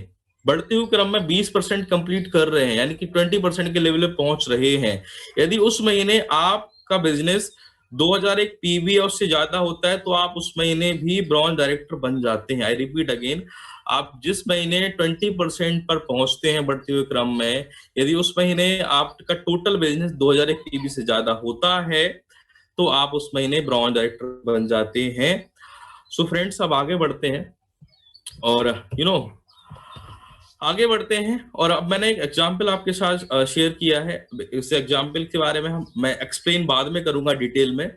बढ़ते हुए क्रम में 20% कंप्लीट कर रहे हैं, यानी कि 20% के लेवल पे पहुंच रहे हैं, यदि उस महीने आपका बिजनेस 2001 पीवी और उससे ज्यादा होता है, तो आप उस महीने भी ब्रॉन्ज डायरेक्टर बन जाते हैं। आई रिपीट अगेन, आप जिस महीने 20% पर पहुंचते हैं बढ़ते हुए क्रम में, यदि उस महीने आपका टोटल बिजनेस 2001 पीवी से ज्यादा होता है, तो आप उस महीने ब्रॉन्ज डायरेक्टर बन जाते हैं। सो फ्रेंड्स, अब आगे बढ़ते हैं और आगे बढ़ते हैं। और अब मैंने एक एग्जाम्पल आपके साथ शेयर किया है। इस एग्जाम्पल के बारे में मैं एक्सप्लेन बाद में करूंगा डिटेल में।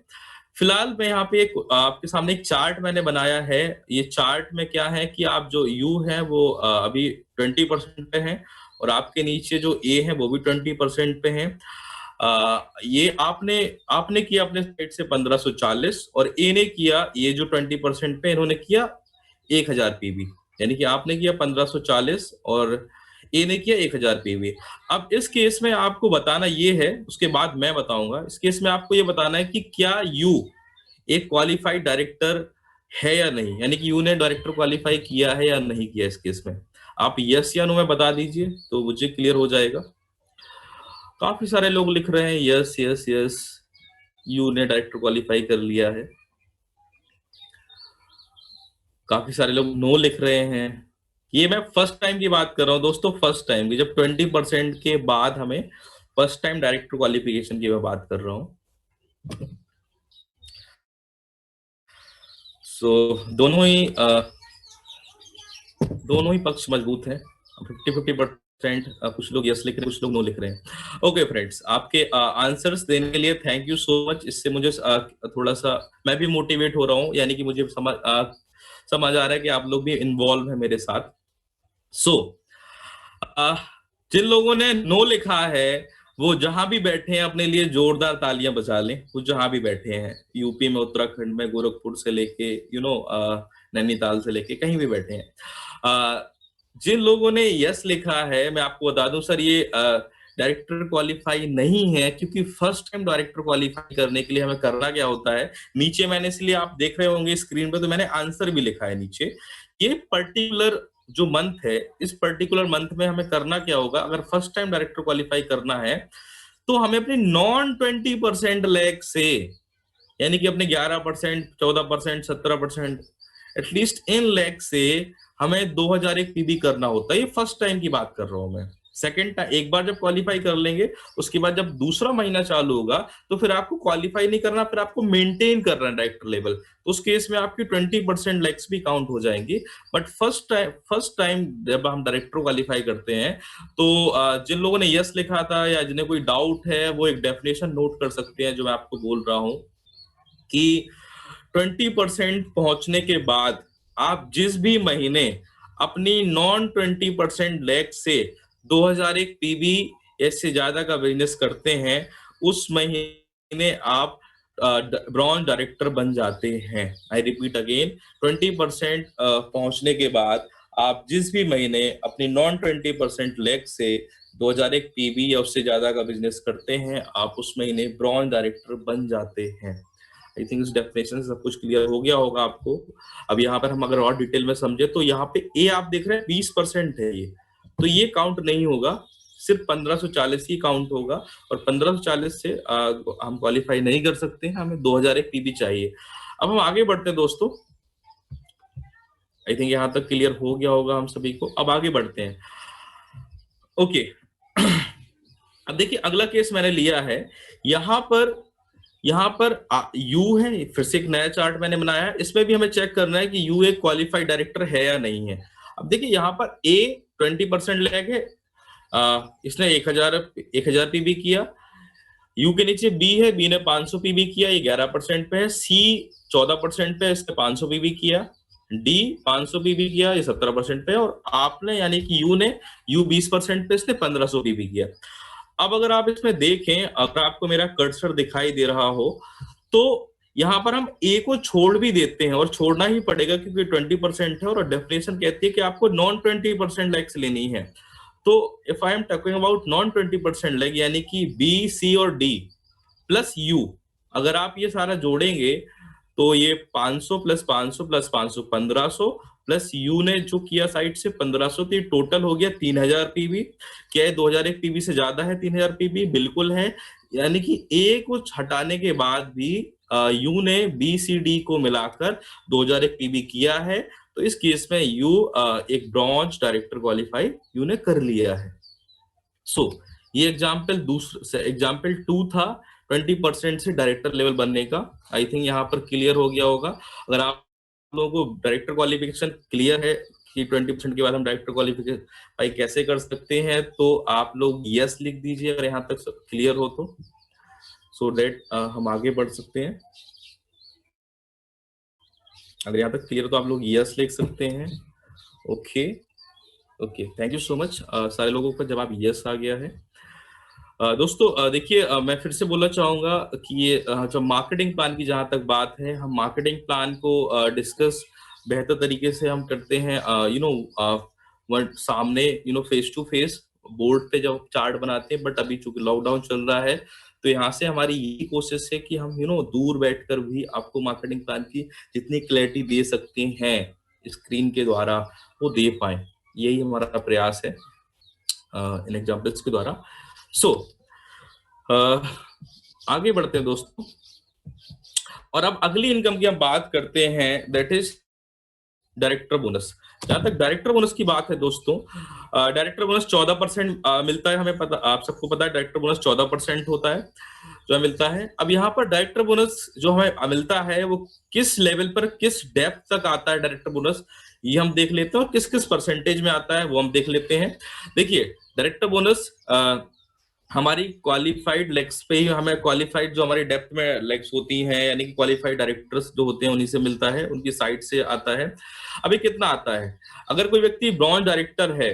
फिलहाल मैं यहाँ पे आपके सामने एक चार्ट मैंने बनाया है। ये चार्ट में क्या है कि आप जो यू है वो अभी 20% पे है, और आपके नीचे जो ए है वो भी 20% पे है। ये आपने आपने किया अपने साइड से 1540, और ए ने किया, ये जो 20% पे इन्होंने किया 1000 पीवी, यानी कि आपने किया 1540 और ए ने किया 1000 पीवी। अब इस केस में आपको बताना ये है, उसके बाद मैं बताऊंगा, इस केस में आपको ये बताना है कि क्या यू एक क्वालिफाइड डायरेक्टर है या नहीं, यानी कि यू ने डायरेक्टर क्वालिफाई किया है या नहीं किया। इस केस में आप यस या नो में बता दीजिए तो मुझे क्लियर हो जाएगा। काफी सारे लोग लिख रहे हैं यस यस यस, यू ने डायरेक्टर क्वालिफाई कर लिया है। काफी सारे लोग नो लिख रहे हैं। ये मैं फर्स्ट टाइम की बात कर रहा हूँ दोस्तों, फर्स्ट टाइम की, जब 20% के बाद हमें फर्स्ट टाइम डायरेक्टर क्वालिफिकेशन की मैं बात कर रहा हूँ। सो दोनों ही पक्ष मजबूत हैं। 50-50%, कुछ लोग यस लिख रहे हैं, कुछ लोग नो लिख रहे हैं। ओके फ्रेंड्स, आपके आंसर्स देने के लिए थैंक यू सो मच। इससे मुझे थोड़ा सा मैं भी मोटिवेट हो रहा हूँ, यानी कि मुझे समझ आ रहा है कि आप लोग भी इन्वॉल्व है मेरे साथ। सो जिन लोगों ने नो लिखा है वो जहां भी बैठे हैं अपने लिए जोरदार तालियां बजा लें। वो जहां भी बैठे हैं, यूपी में, उत्तराखंड में, गोरखपुर से लेके नैनीताल से लेके कहीं भी बैठे हैं। जिन लोगों ने यस लिखा है, मैं आपको बता दूं सर, ये डायरेक्टर क्वालिफाई नहीं है, क्योंकि फर्स्ट टाइम डायरेक्टर क्वालिफाई करने के लिए हमें करना क्या होता है, नीचे मैंने, इसलिए आप देख रहे होंगे स्क्रीन पे, तो मैंने आंसर भी लिखा है नीचे। ये पर्टिकुलर जो मंथ है, इस पर्टिकुलर मंथ में हमें करना क्या होगा, अगर फर्स्ट टाइम डायरेक्टर क्वालिफाई करना है, तो हमें अपने नॉन 20% लैक से, यानी कि अपने 11%, 14%, 17%, एटलीस्ट इन लैक से हमें 2001 पीबी करना होता है। ये फर्स्ट टाइम की बात कर रहा हूं मैं। सेकेंड टाइम, एक बार जब क्वालिफाई कर लेंगे, उसके बाद जब दूसरा महीना चालू होगा, तो फिर आपको क्वालिफाई नहीं करना, फिर आपको मेंटेन करना है डायरेक्टर लेवल। तो उस केस में आपकी 20% लैक्स भी काउंट हो जाएंगी। बट फर्स्ट टाइम जब हम डायरेक्टर क्वालिफाई करते हैं, तो जिन लोगों ने यस लिखा था या जिन्हें कोई डाउट है, वो एक डेफिनेशन नोट कर सकते हैं जो मैं आपको बोल रहा हूं, कि 20% पहुंचने के बाद आप जिस भी महीने अपनी नॉन 20% लैक से 2001 पीबी से ज्यादा का बिजनेस करते हैं, उस महीने आप ब्रॉन्ज डायरेक्टर बन जाते हैं। आई रिपीट अगेन, 20% पहुंचने के बाद आप जिस भी महीने अपनी नॉन 20% लैक से 2001 पीबी या उससे ज्यादा का बिजनेस करते हैं, आप उस महीने ब्रॉन्ज डायरेक्टर बन जाते हैं। आई थिंक इस डेफिनेशन से सब कुछ क्लियर हो गया होगा आपको। अब यहाँ पर हम अगर और डिटेल में समझे, तो यहाँ पे ए आप देख रहे हैं 20% है ये, तो ये काउंट नहीं होगा। सिर्फ 1540 ही काउंट होगा, और 1540 से हम क्वालिफाई नहीं कर सकते हैं, हमें 2001 पीबी चाहिए। अब हम आगे बढ़ते हैं दोस्तों, आई थिंक यहां तक क्लियर हो गया होगा हम सभी को। अब आगे बढ़ते हैं। ओके अब देखिए अगला केस मैंने लिया है, यहाँ पर यू है, फिर से एक नया चार्ट मैंने बनाया है, इसमें भी हमें चेक करना है कि यू एक क्वालिफाइड डायरेक्टर है या नहीं है। अब देखिए यहाँ पर ए 20% लैग है, इसने 1000 पीबी किया। यू के नीचे बी है, बी ने 500 पीबी किया, ये 11% पे है। सी 14% पे, इसने 500 पीबी किया। डी 500 पीबी किया, ये 17% पे है। और आपने यानी कि यू 20% पे, इसने 1500 पीबी किया। अब अगर आप इसमें देखें, अगर आपको मेरा कर्सर दिखाई दे रहा हो, तो यहाँ पर हम ए को छोड़ भी देते हैं, और छोड़ना ही पड़ेगा क्योंकि 20% है, और डेफिनेशन कहती है कि आपको नॉन 20% लैग्स लेनी है। तो if I am talking about non 20% lag, यानी कि बी, सी और डी प्लस यू, अगर आप ये सारा जोड़ेंगे तो ये 500 प्लस 500 प्लस 500 1500, प्लस यू ने जो किया साइड से 1500, तो टोटल हो गया 3000 पीबी। क्या है 2001 पीबी से ज्यादा है 3000 पीबी? बिल्कुल है। यानी कि ए को हटाने के बाद भी यू ने बी सी डी को मिलाकर 2001 पीबी किया है। तो इस केस में यू एक ब्रॉन्ज डायरेक्टर क्वालिफाई यू ने कर लिया है। सो ये एग्जाम्पल 2 था 20% से डायरेक्टर लेवल बनने का। आई थिंक यहाँ पर क्लियर हो गया होगा। अगर आप लोगों को डायरेक्टर क्वालिफिकेशन क्लियर है कि 20% के बाद हम डायरेक्टर क्वालिफाई कैसे कर सकते हैं, तो आप लोग यस लिख दीजिए अगर यहाँ तक क्लियर हो तो, सो दैट हम आगे बढ़ सकते हैं। अगर यहाँ तक क्लियर तो आप लोग यस लिख सकते हैं। Okay okay, thank you so much. सारे लोगों का जवाब यस आ गया है। दोस्तों देखिए, मैं फिर से बोलना चाहूंगा कि ये जब मार्केटिंग प्लान की जहां तक बात है, हम मार्केटिंग प्लान को डिस्कस बेहतर तरीके से हम करते हैं सामने फेस टू फेस बोर्ड पे जब चार्ट बनाते हैं। बट अभी चूंकि लॉकडाउन चल रहा है, तो यहाँ से हमारी यही कोशिश है कि हम दूर बैठकर भी आपको मार्केटिंग प्लान की जितनी क्लैरिटी दे सकते हैं स्क्रीन के द्वारा, वो दे पाए। यही हमारा प्रयास है इन एग्जाम्पल्स के द्वारा। सो आगे बढ़ते हैं दोस्तों, और अब अगली इनकम की हम बात करते हैं, दैट इज डायरेक्टर बोनस। जहां तक डायरेक्टर बोनस की बात है दोस्तों, डायरेक्टर बोनस 14% मिलता है, हमें पता, आप सबको पता है डायरेक्टर बोनस 14% होता है जो मिलता है। अब यहाँ पर डायरेक्टर बोनस जो हमें मिलता है वो किस लेवल पर, किस डेप्थ तक आता है डायरेक्टर बोनस, ये हम देख लेते हैं। और किस किस परसेंटेज में आता है वो हम देख लेते हैं। देखिए डायरेक्टर बोनस हमारी क्वालिफाइड लेग्स पे ही, हमें क्वालिफाइड जो हमारी डेप्थ में लेग्स होती हैं, यानी कि क्वालिफाइड डायरेक्टर्स जो होते हैं उन्हीं से मिलता है, उनकी साइड से आता है। अभी कितना आता है, अगर कोई व्यक्ति ब्रॉन्ज डायरेक्टर है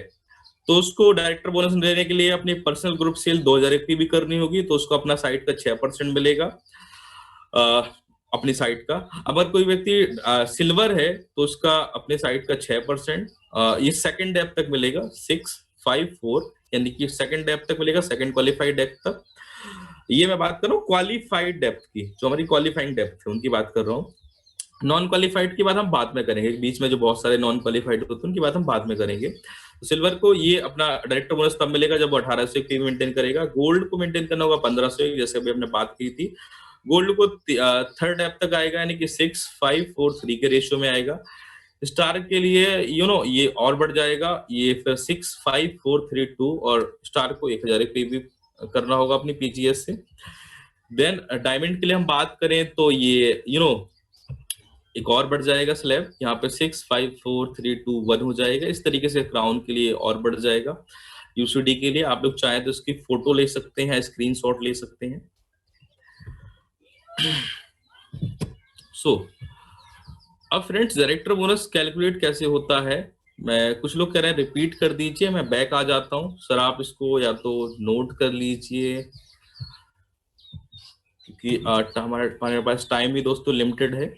तो उसको डायरेक्टर बोनस देने के लिए अपनी पर्सनल ग्रुप सेल 2001 की भी करनी होगी, तो उसको अपना साइड का 6% मिलेगा अपनी साइड का। अगर कोई व्यक्ति सिल्वर है तो उसका अपने साइड का 6%, ये सेकंड डेप्थ तक मिलेगा 654, यानी कि सेकंड डेप्थ तक मिलेगा, सेकंड क्वालिफाइड डेप्थ तक। ये मैं बात कर रहा हूँ क्वालिफाइड डेप्थ की, जो हमारी क्वालिफाइंग डेप्थ है उनकी बात कर रहा हूँ। नॉन क्वालिफाइड की बात हम बाद में करेंगे, बीच में जो बहुत सारे नॉन क्वालिफाइड होते हैं उनकी बात हम बाद में करेंगे। तो सिल्वर को ये अपना डायरेक्टर बोनस तब मिलेगा जब वो 1800 मेंटेन करेगा। गोल्ड को मेंटेन करना होगा 1500, जैसे अभी हमने बात की थी। गोल्ड को थर्ड ऐप तक आएगा, यानी कि 6:5:4:3 के रेशियो में आएगा। स्टार के लिए ये और बढ़ जाएगा, ये फिर 6:5:4:3:2, और स्टार को 1000 पे भी करना होगा अपनी पीजीएस से। देन डायमंड के लिए हम बात करें तो ये एक और बढ़ जाएगा स्लैब, यहाँ पे 6:5:4:3:2:1 हो जाएगा। इस तरीके से क्राउन के लिए और बढ़ जाएगा। यूसीडी के लिए आप लोग चाहें तो इसकी फोटो ले सकते हैं, स्क्रीनशॉट ले सकते हैं। सो अब फ्रेंड्स डायरेक्टर बोनस कैलकुलेट कैसे होता है, मैं कुछ लोग कह रहे हैं रिपीट कर दीजिए, मैं बैक आ जाता हूं सर, आप इसको या तो नोट कर लीजिए क्योंकि हमारे पास टाइम भी दोस्तों लिमिटेड है।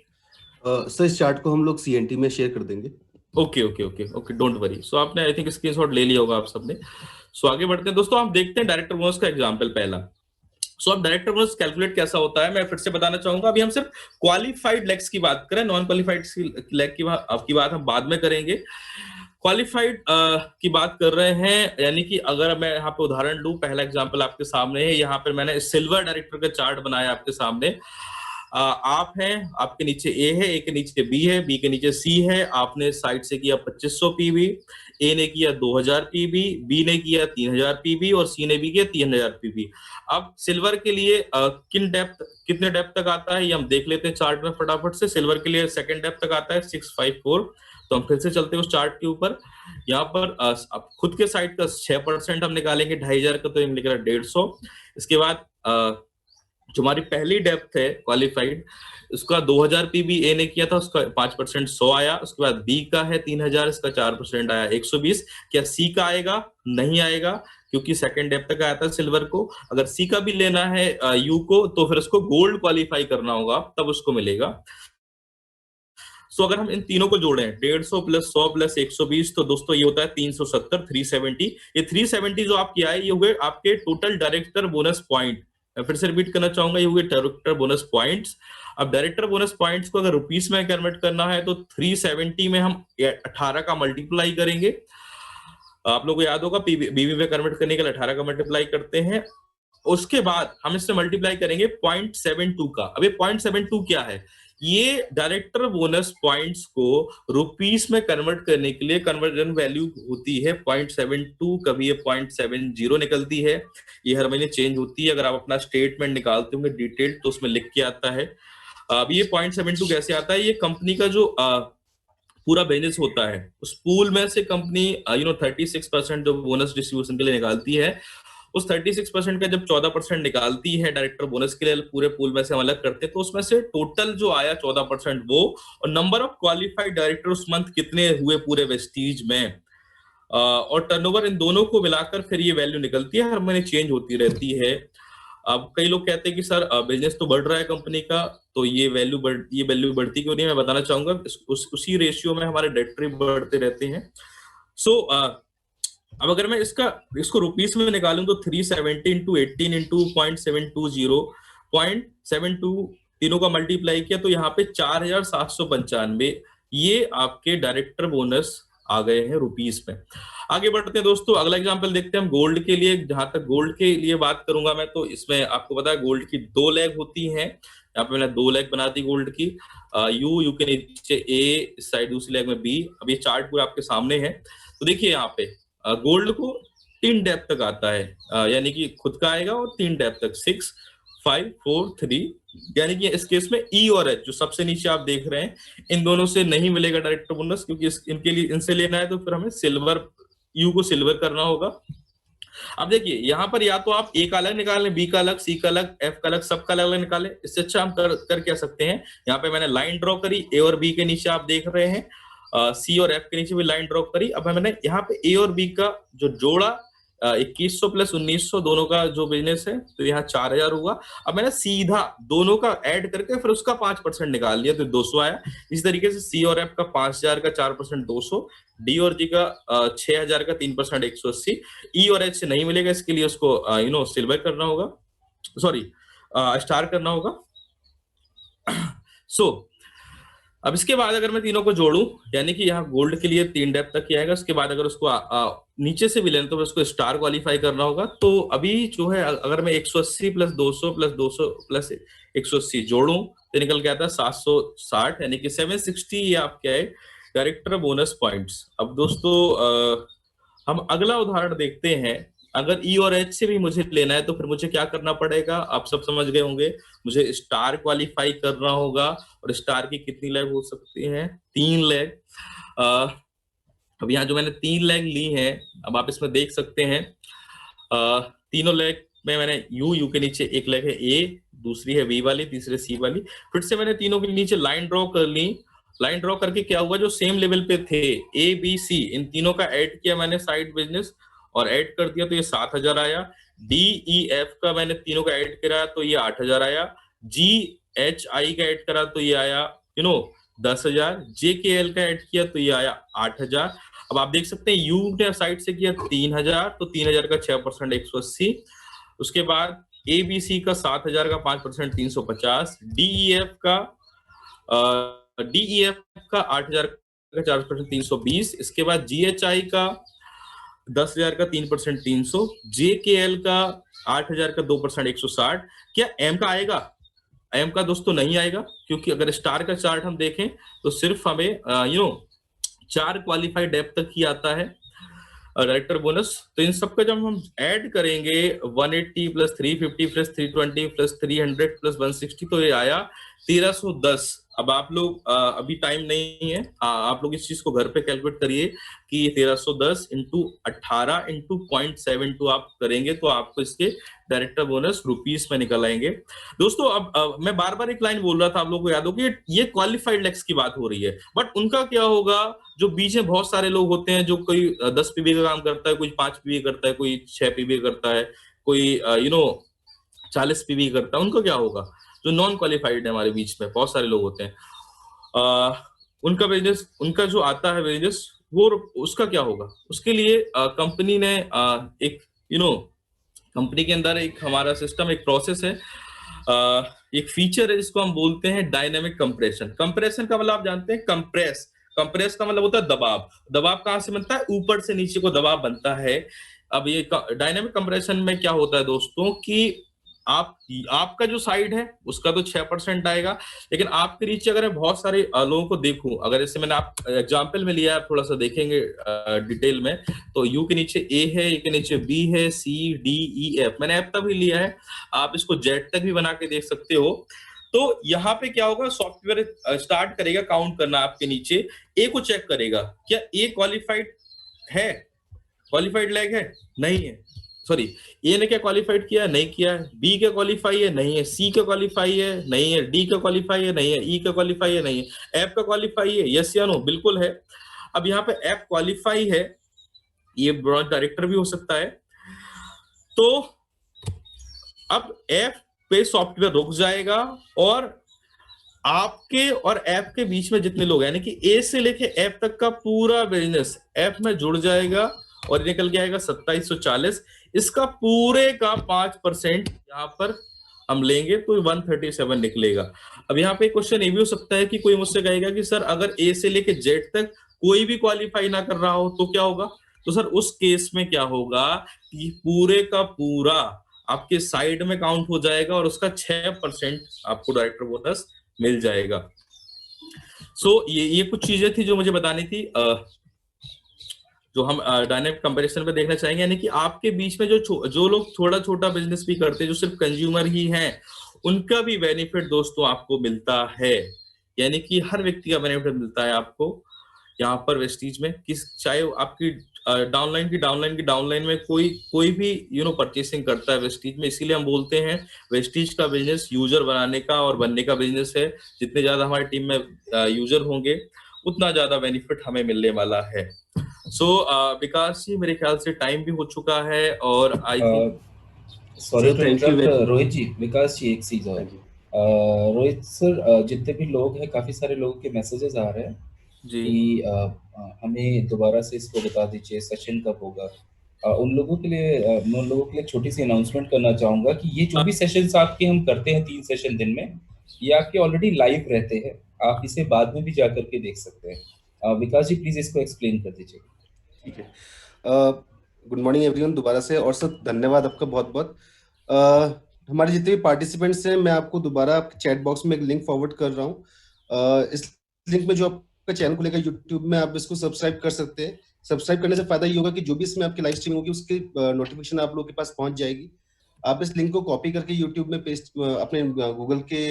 सर इस चार्ट को हम लोग सीएनटी में शेयर कर देंगे। Okay okay okay okay, don't worry. So आपने आई थिंक स्क्रीनशॉट ले लिया होगा आप सबने। सो आगे बढ़ते हैं दोस्तों, आप देखते हैं डायरेक्टर बोनस का एग्जांपल पहला। सो अब डायरेक्टर बोनस कैलकुलेट कैसा होता है मैं फिर से बताना चाहूंगा। अभी हम सिर्फ क्वालिफाइड लेग्स की बात करें, नॉन क्वालिफाइड लेग की बात हम बाद में करेंगे। क्वालिफाइड की बात कर रहे हैं, यानी कि अगर मैं यहाँ पे उदाहरण लूं, पहला एग्जांपल आपके सामने है, यहाँ पे मैंने सिल्वर डायरेक्टर का चार्ट बनाया आपके सामने। आप हैं, आपके नीचे ए है, ए के नीचे बी है, बी के नीचे सी है। आपने साइड से किया 2500 पीवी, ए ने किया 2000 पीवी, बी ने किया 3000 पीवी और सी ने भी किया 3000 पीवी। अब सिल्वर के लिए कितने डेप्थ तक आता है ये हम देख लेते हैं चार्ट में फटाफट से। सिल्वर के लिए सेकंड डेप्थ तक आता है 654। तो हम फिर से चलते हैं उस चार्ट के ऊपर। यहाँ पर अब खुद के साइड का 6% हम निकालेंगे 2500 का, तो ये निकला 150। इसके बाद जो हमारी पहली डेप्थ है क्वालिफाइड, उसका 2000 पीबी ए ने किया था, उसका 5% 100 आया। उसके बाद बी का है 3000, इसका 4% आया 120। क्या सी का आएगा? नहीं आएगा, क्योंकि सेकंड डेप्थ तक आया था सिल्वर को। अगर सी का भी लेना है यू को, तो फिर उसको गोल्ड क्वालिफाई करना होगा, तब उसको मिलेगा। सो अगर हम इन तीनों को जोड़ें 150 प्लस 100 प्लस 120, तो दोस्तों ये होता है 370, 370। ये 370 जो आपकी आए, ये हुए आपके टोटल डायरेक्टर बोनस पॉइंट। मैं फिर से रिपीट करना चाहूंगा, ये हुए डायरेक्टर बोनस पॉइंट्स। अब डायरेक्टर बोनस पॉइंट्स को अगर रुपीस में कन्वर्ट करना है, तो 370 में हम 18 का मल्टीप्लाई करेंगे। आप लोगों को याद होगा बीवी में कन्वर्ट करने के लिए 18 का मल्टीप्लाई करते हैं। उसके बाद हम इससे मल्टीप्लाई करेंगे 0.72 का। अब ये 0.72 क्या है? ये डायरेक्टर बोनस पॉइंट्स को रुपीस में कन्वर्ट करने के लिए कन्वर्जन वैल्यू होती है 0.72, कभी ये 0.70 निकलती है। ये हर महीने चेंज होती है। अगर आप अपना स्टेटमेंट निकालते होंगे डिटेल, तो उसमें लिख के आता है। अब ये 0.72 कैसे आता है? ये कंपनी का जो पूरा बिजनेस होता है, उस पूल में से कंपनी 36% जो बोनस डिस्ट्रीब्यूशन के लिए निकालती है, उस 36% का जब 14% निकालती है डायरेक्टर बोनस के लिए, पूरे पूल में से हम अलग करते हैं, तो उसमें से टोटल जो आया 14% वो, और नंबर ऑफ क्वालिफाइड डायरेक्टर उस मंथ कितने हुए पूरे वेस्टीज में, और टर्नओवर, इन दोनों को मिलाकर फिर ये वैल्यू निकलती है। हर महीने चेंज होती रहती है। अब कई लोग कहते हैं कि सर बिजनेस तो बढ़ रहा है कंपनी का, तो ये वैल्यू बढ़ती क्यों नहीं है? मैं बताना चाहूंगा, उसी रेशियो में हमारे डेटरी बढ़ते रहते हैं। सो अब अगर मैं इसको रुपीस में निकालूं, तो 370 इंटू 18 इंटू 0.720 तीनों का मल्टीप्लाई किया, तो यहाँ पे 4795 ये आपके डायरेक्टर बोनस आ गए हैं रुपीस में। आगे बढ़ते हैं दोस्तों, अगला एग्जांपल देखते हैं हम गोल्ड के लिए। जहां तक गोल्ड के लिए बात करूंगा मैं, तो इसमें आपको पता है गोल्ड की 2 लेग होती हैं। यहाँ पे मैंने 2 लेग बना दी गोल्ड की। यू के नीचे ए, इस साइड दूसरी लेग में बी। अब ये चार्ट पूरा आपके सामने है। तो देखिए यहाँ पे गोल्ड को 3 डेप्थ तक आता है, यानी कि खुद का आएगा, और 3 डेप्थ तक 6, 5, 4, 3। यानी कि इस केस में ई और एच जो सबसे नीचे आप देख रहे हैं, इन दोनों से नहीं मिलेगा डायरेक्टर बोनस, क्योंकि इनके लिए इनसे लेना है, तो फिर हमें सिल्वर, यू को सिल्वर करना होगा। अब देखिए यहाँ पर या तो आप ए का अलग निकालें, बी का अलग, सी का अलग, एफ का अलग, सबका अलग अलग निकालें। इससे अच्छा हम कर क्या सकते हैं, यहाँ पे मैंने लाइन ड्रॉ करी, ए और बी के नीचे आप देख रहे हैं, सी और एफ के नीचे भी लाइन ड्रॉ करी। अब मैंने यहाँ पे ए और बी का जो जोड़ा 2100 प्लस 1900 दोनों का जो बिजनेस है, तो यहाँ 4000 हुआ। अब मैंने सीधा दोनों का ऐड करके फिर उसका 5% निकाल लिया, तो 200 आया। इसी तरीके से सी और एफ का 5000 का 4% 200, डी और जी का 6000 का 3% 180। ई और एच से नहीं मिलेगा, इसके लिए उसको सिल्वर करना होगा, सॉरी स्टार करना होगा। सो अब इसके बाद अगर मैं तीनों को जोड़ूं, यानी कि यहाँ गोल्ड के लिए 3 डेप्थ तक ही आएगा। उसके बाद अगर उसको नीचे से भी लें, तो उसको स्टार क्वालिफाई करना होगा। तो अभी जो है, अगर मैं 180 प्लस 200 प्लस 200 प्लस 180 जोड़ूं, तो निकल के आता है 760, यानी कि 760 ये आपके आए डायरेक्टर बोनस पॉइंट्स। अब दोस्तों हम अगला उदाहरण देखते हैं। अगर ई और एच से भी मुझे लेना है, तो फिर मुझे क्या करना पड़ेगा, आप सब समझ गए होंगे। मुझे स्टार क्वालिफाई करना होगा, और स्टार की कितनी लेग हो सकती हैं? 3 लेग। अब यहाँ जो मैंने 3 लेग ली है, अब आप इसमें देख सकते हैं, तीनों लेग में मैंने यू के नीचे एक लेग है ए, दूसरी है बी वाली, तीसरी सी वाली। फिर से मैंने तीनों के नीचे लाइन ड्रॉ कर ली। लाइन ड्रॉ करके क्या हुआ, जो सेम लेवल पे थे ए बी सी, इन तीनों का ऐड किया मैंने साइड बिजनेस, और ऐड कर दिया, तो ये 7000 आया। डी ई एफ का मैंने तीनों का ऐड करा, तो ये 8000 आया। जी एच आई का ऐड करा, तो ये आया 10,000। जे के एल का ऐड किया, तो ये आया 8000। अब आप देख सकते हैं यू ने साइड से किया 3000, तो 3000 का 6% 180। उसके बाद ए बी सी का 7000 का 5% 350। डीईएफ का 8000 का 4% 320, इसके बाद GHI का 10,000 का 3% 300, JKL का 8,000 का 2% 160। क्या M का आएगा? M का दोस्तों नहीं आएगा, क्योंकि अगर स्टार का चार्ट हम देखें तो सिर्फ हमें 4 क्वालिफाइड डेप तक ही आता है डायरेक्टर बोनस। तो इन सबका जब हम ऐड करेंगे 180 प्लस 350 प्लस 320 प्लस 300 प्लस 160, तो ये आया 1310। अब आप लोग अभी टाइम नहीं है, आप लोग इस चीज को घर पे कैलकुलेट करिए कि 1310 इंटू 18 इंटू 0.72 आप करेंगे तो आपको इसके डायरेक्टर बोनस रुपीस में निकल आएंगे। दोस्तों अब मैं बार बार एक लाइन बोल रहा था, आप लोगों को याद हो कि ये क्वालिफाइड लेक्स की बात हो रही है, बट उनका क्या होगा जो बीच में बहुत सारे लोग होते हैं, जो कोई 10 पीबी का काम करता है, कोई 5 पीबी करता है, कोई 6 पीबी करता है, कोई 40 पीबी करता है, उनका क्या होगा? जो नॉन क्वालिफाइड है हमारे बीच में बहुत सारे लोग होते हैं, उनका बिजनेस, उनका जो आता है बिजनेस, वो उसका क्या होगा? उसके लिए कंपनी ने एक कंपनी के अंदर एक हमारा सिस्टम, एक प्रोसेस है, एक फीचर है जिसको हम बोलते हैं डायनेमिक कंप्रेशन। कंप्रेशन का मतलब आप जानते हैं, कंप्रेस का मतलब होता है दबाव। दबाव कहां से बनता है? ऊपर से नीचे को दबाव बनता है। अब ये डायनेमिक कंप्रेशन में क्या होता है दोस्तों कि आपका जो साइड है उसका तो 6% आएगा, लेकिन आपके नीचे अगर मैं बहुत सारे लोगों को देखूं, अगर जैसे मैंने आप एग्जांपल में लिया, आप थोड़ा सा देखेंगे डिटेल में, तो यू के नीचे ए है, ए के नीचे बी है, सी डी ई एफ, मैंने एफ तक भी लिया है, आप इसको जेड तक भी बना के देख सकते हो। तो यहाँ पे क्या होगा, सॉफ्टवेयर स्टार्ट करेगा काउंट करना आपके नीचे, ए को चेक करेगा, क्या ए क्वालिफाइड है, क्वालिफाइड लैग है? नहीं है। सॉरी, ए ने क्या क्वालिफाइड किया? नहीं किया है। बी का क्वालिफाई है? नहीं है। सी का क्वालिफाई है? नहीं है। डी का क्वालिफाई है? नहीं है। ई का क्वालिफाई है? नहीं है। एफ का क्वालिफाई है? यस या नो? बिल्कुल है। अब यहाँ पे एफ क्वालिफाई है, ये ब्रांच डायरेक्टर भी हो सकता है, तो अब एफ पे सॉफ्टवेयर रुक जाएगा और आपके और एफ के बीच में जितने लोग हैं, यानी कि ए से लेके एफ तक का पूरा बिजनेस एफ में जुड़ जाएगा और निकल के आएगा 2740। इसका पूरे का 5% यहाँ पर हम लेंगे तो 137 निकलेगा। अब यहाँ पे क्वेश्चन ये भी हो सकता है कि कोई मुझसे कहेगा कि सर अगर ए से लेके जेड तक कोई भी क्वालिफाई ना कर रहा हो तो क्या होगा? तो सर उस केस में क्या होगा कि पूरे का पूरा आपके साइड में काउंट हो जाएगा और उसका 6% आपको डायरेक्टर बोनस मिल जाएगा। सो ये कुछ चीजें थी जो मुझे बतानी थी, जो हम डायनेमिक कंपैरिजन पे देखना चाहेंगे, यानी कि आपके बीच में जो लोग थोड़ा छोटा बिजनेस भी करते हैं, जो सिर्फ कंज्यूमर ही हैं, उनका भी बेनिफिट दोस्तों आपको मिलता है, यानी कि हर व्यक्ति का बेनिफिट मिलता है आपको यहाँ पर वेस्टीज में। किस चाहे आपकी डाउनलाइन में कोई भी परचेसिंग करता है वेस्टीज में, इसीलिए हम बोलते हैं वेस्टीज का बिजनेस यूजर बनाने का और बनने का बिजनेस है। जितने ज्यादा हमारी टीम में यूजर होंगे उतना ज्यादा बेनिफिट हमें मिलने वाला है। सो विकास जी, मेरे ख्याल से टाइम भी हो चुका है और I think sorry to interrupt Rohit ji, Vikas ji एक चीज और, रोहित सर, जितने भी लोग हैं, काफी सारे लोगों के मैसेजेस आ रहे हैं जी कि हमें दोबारा से इसको बता दीजिए सेशन कब होगा। उन लोगों के लिए छोटी सी अनाउंसमेंट करना चाहूंगा कि ये जो भी सेशंस आपके हम करते हैं 3 सेशन दिन में, ये आपके ऑलरेडी लाइव रहते हैं, आप इसे बाद में भी जा करके देख सकते हैं। विकास जी प्लीज इसको एक्सप्लेन कर दीजिए। ठीक है, गुड मॉर्निंग एवरीवन दोबारा से, और सर धन्यवाद आपका बहुत बहुत। हमारे जितने भी पार्टिसिपेंट्स हैं, मैं आपको दोबारा आपके चैट बॉक्स में एक लिंक फॉरवर्ड कर रहा हूँ। इस लिंक में जो आपका चैनल खुलेगा यूट्यूब में, आप इसको सब्सक्राइब कर सकते हैं। सब्सक्राइब करने से फायदा ये होगा कि जो भी इसमें आपकी लाइव स्ट्रीम होगी उसकी नोटिफिकेशन आप लोगों के पास पहुंच जाएगी। आप इस लिंक को कॉपी करके यूट्यूब में पेस्ट, अपने गूगल के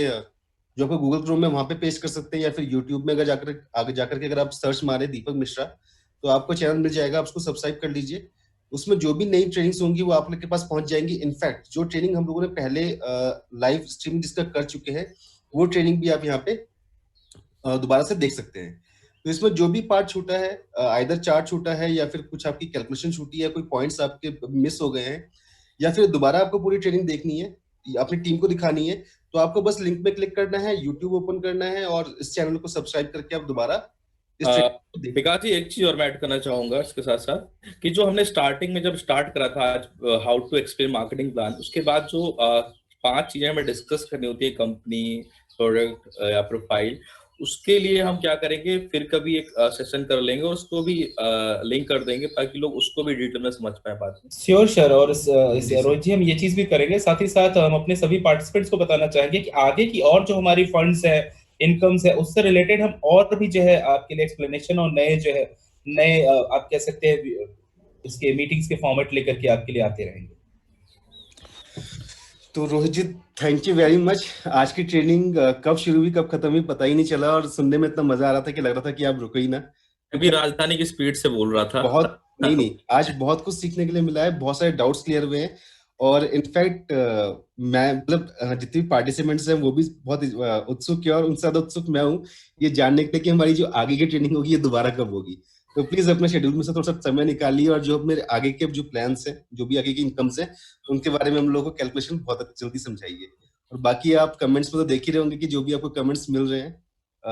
जो आपका गूगल क्रोम में वहां पे पेस्ट कर सकते हैं, या फिर यूट्यूब में अगर आगे जाकर के अगर आप सर्च मारे दीपक मिश्रा तो आपको चैनल मिल जाएगा, आप उसको सब्सक्राइब कर लीजिए। उसमें जो भी नई ट्रेनिंग्स होंगी वो आप लोग के पास पहुंच जाएंगी। इनफैक्ट जो ट्रेनिंग हम लोगों ने पहले लाइव स्ट्रीम जिसका कर चुके हैं, वो ट्रेनिंग भी आप यहाँ पे दोबारा से देख सकते हैं। तो इसमें जो भी पार्ट छूटा है, आइदर चार्ट छूटा है या फिर कुछ आपकी कैलकुलेशन छूटी है, कोई पॉइंट्स आपके मिस हो गए हैं, या फिर दोबारा आपको पूरी ट्रेनिंग देखनी है, अपनी टीम को दिखानी है, तो आपको बस लिंक पे क्लिक करना है, यूट्यूब ओपन करना है और इस चैनल को सब्सक्राइब करके आप दोबारा विकास जी एक चीज और मैं ऐड करना चाहूंगा इसके साथ साथ, कि जो हमने स्टार्टिंग में जब स्टार्ट करा था आज how to explain marketing plan, उसके बाद जो 5 चीजें हमें डिस्कस करनी होती है, कंपनी, प्रोडक्ट या प्रोफाइल, उसके लिए हम क्या करेंगे, फिर कभी एक सेशन कर लेंगे और उसको भी लिंक कर देंगे ताकि लोग उसको भी डिटेल में समझ पाए बाद में। Sure sir. और इस जी सर। रोहित जी, हम ये चीज भी करेंगे, साथ ही साथ हम अपने सभी पार्टिसिपेंट्स को बताना चाहेंगे कि आगे की और जो हमारी फंड्स है, इनकम्स है, उससे रिलेटेड हम और भी जो है आपके लिए एक्सप्लेनेशन और नए जो है नए आप कह सकते हैं इसके मीटिंग्स के फॉर्मेट लेकर के आपके लिए आते रहेंगे। तो रोहित जी, थैंक यू वेरी मच। आज की ट्रेनिंग कब शुरू हुई कब खत्म हुई पता ही नहीं चला, और सुनने में इतना मजा आ रहा था कि लग रहा था कि आप रुको ही ना। क्योंकि राजधानी की स्पीड से बोल रहा था। बहुत नहीं, आज बहुत कुछ सीखने के लिए मिला है, बहुत सारे डाउट्स क्लियर हुए हैं। और इनफैक्ट मैं मतलब जितने भी पार्टिसिपेंट्स हैं वो भी बहुत उत्सुक है, और उनसे ज्यादा उत्सुक मैं हूँ ये जानने के लिए कि हमारी जो आगे की ट्रेनिंग होगी ये दोबारा कब होगी। तो प्लीज अपने शेड्यूल में से थोड़ा सा समय निकालिए, और जो मेरे आगे के जो प्लान्स हैं, जो भी आगे की इनकम्स हैं, उनके बारे में हम लोगों को कैलकुलेशन बहुत जल्दी समझाइए। और बाकी आप कमेंट्स में तो देख ही रहे होंगे कि जो भी आपको कमेंट्स मिल रहे हैं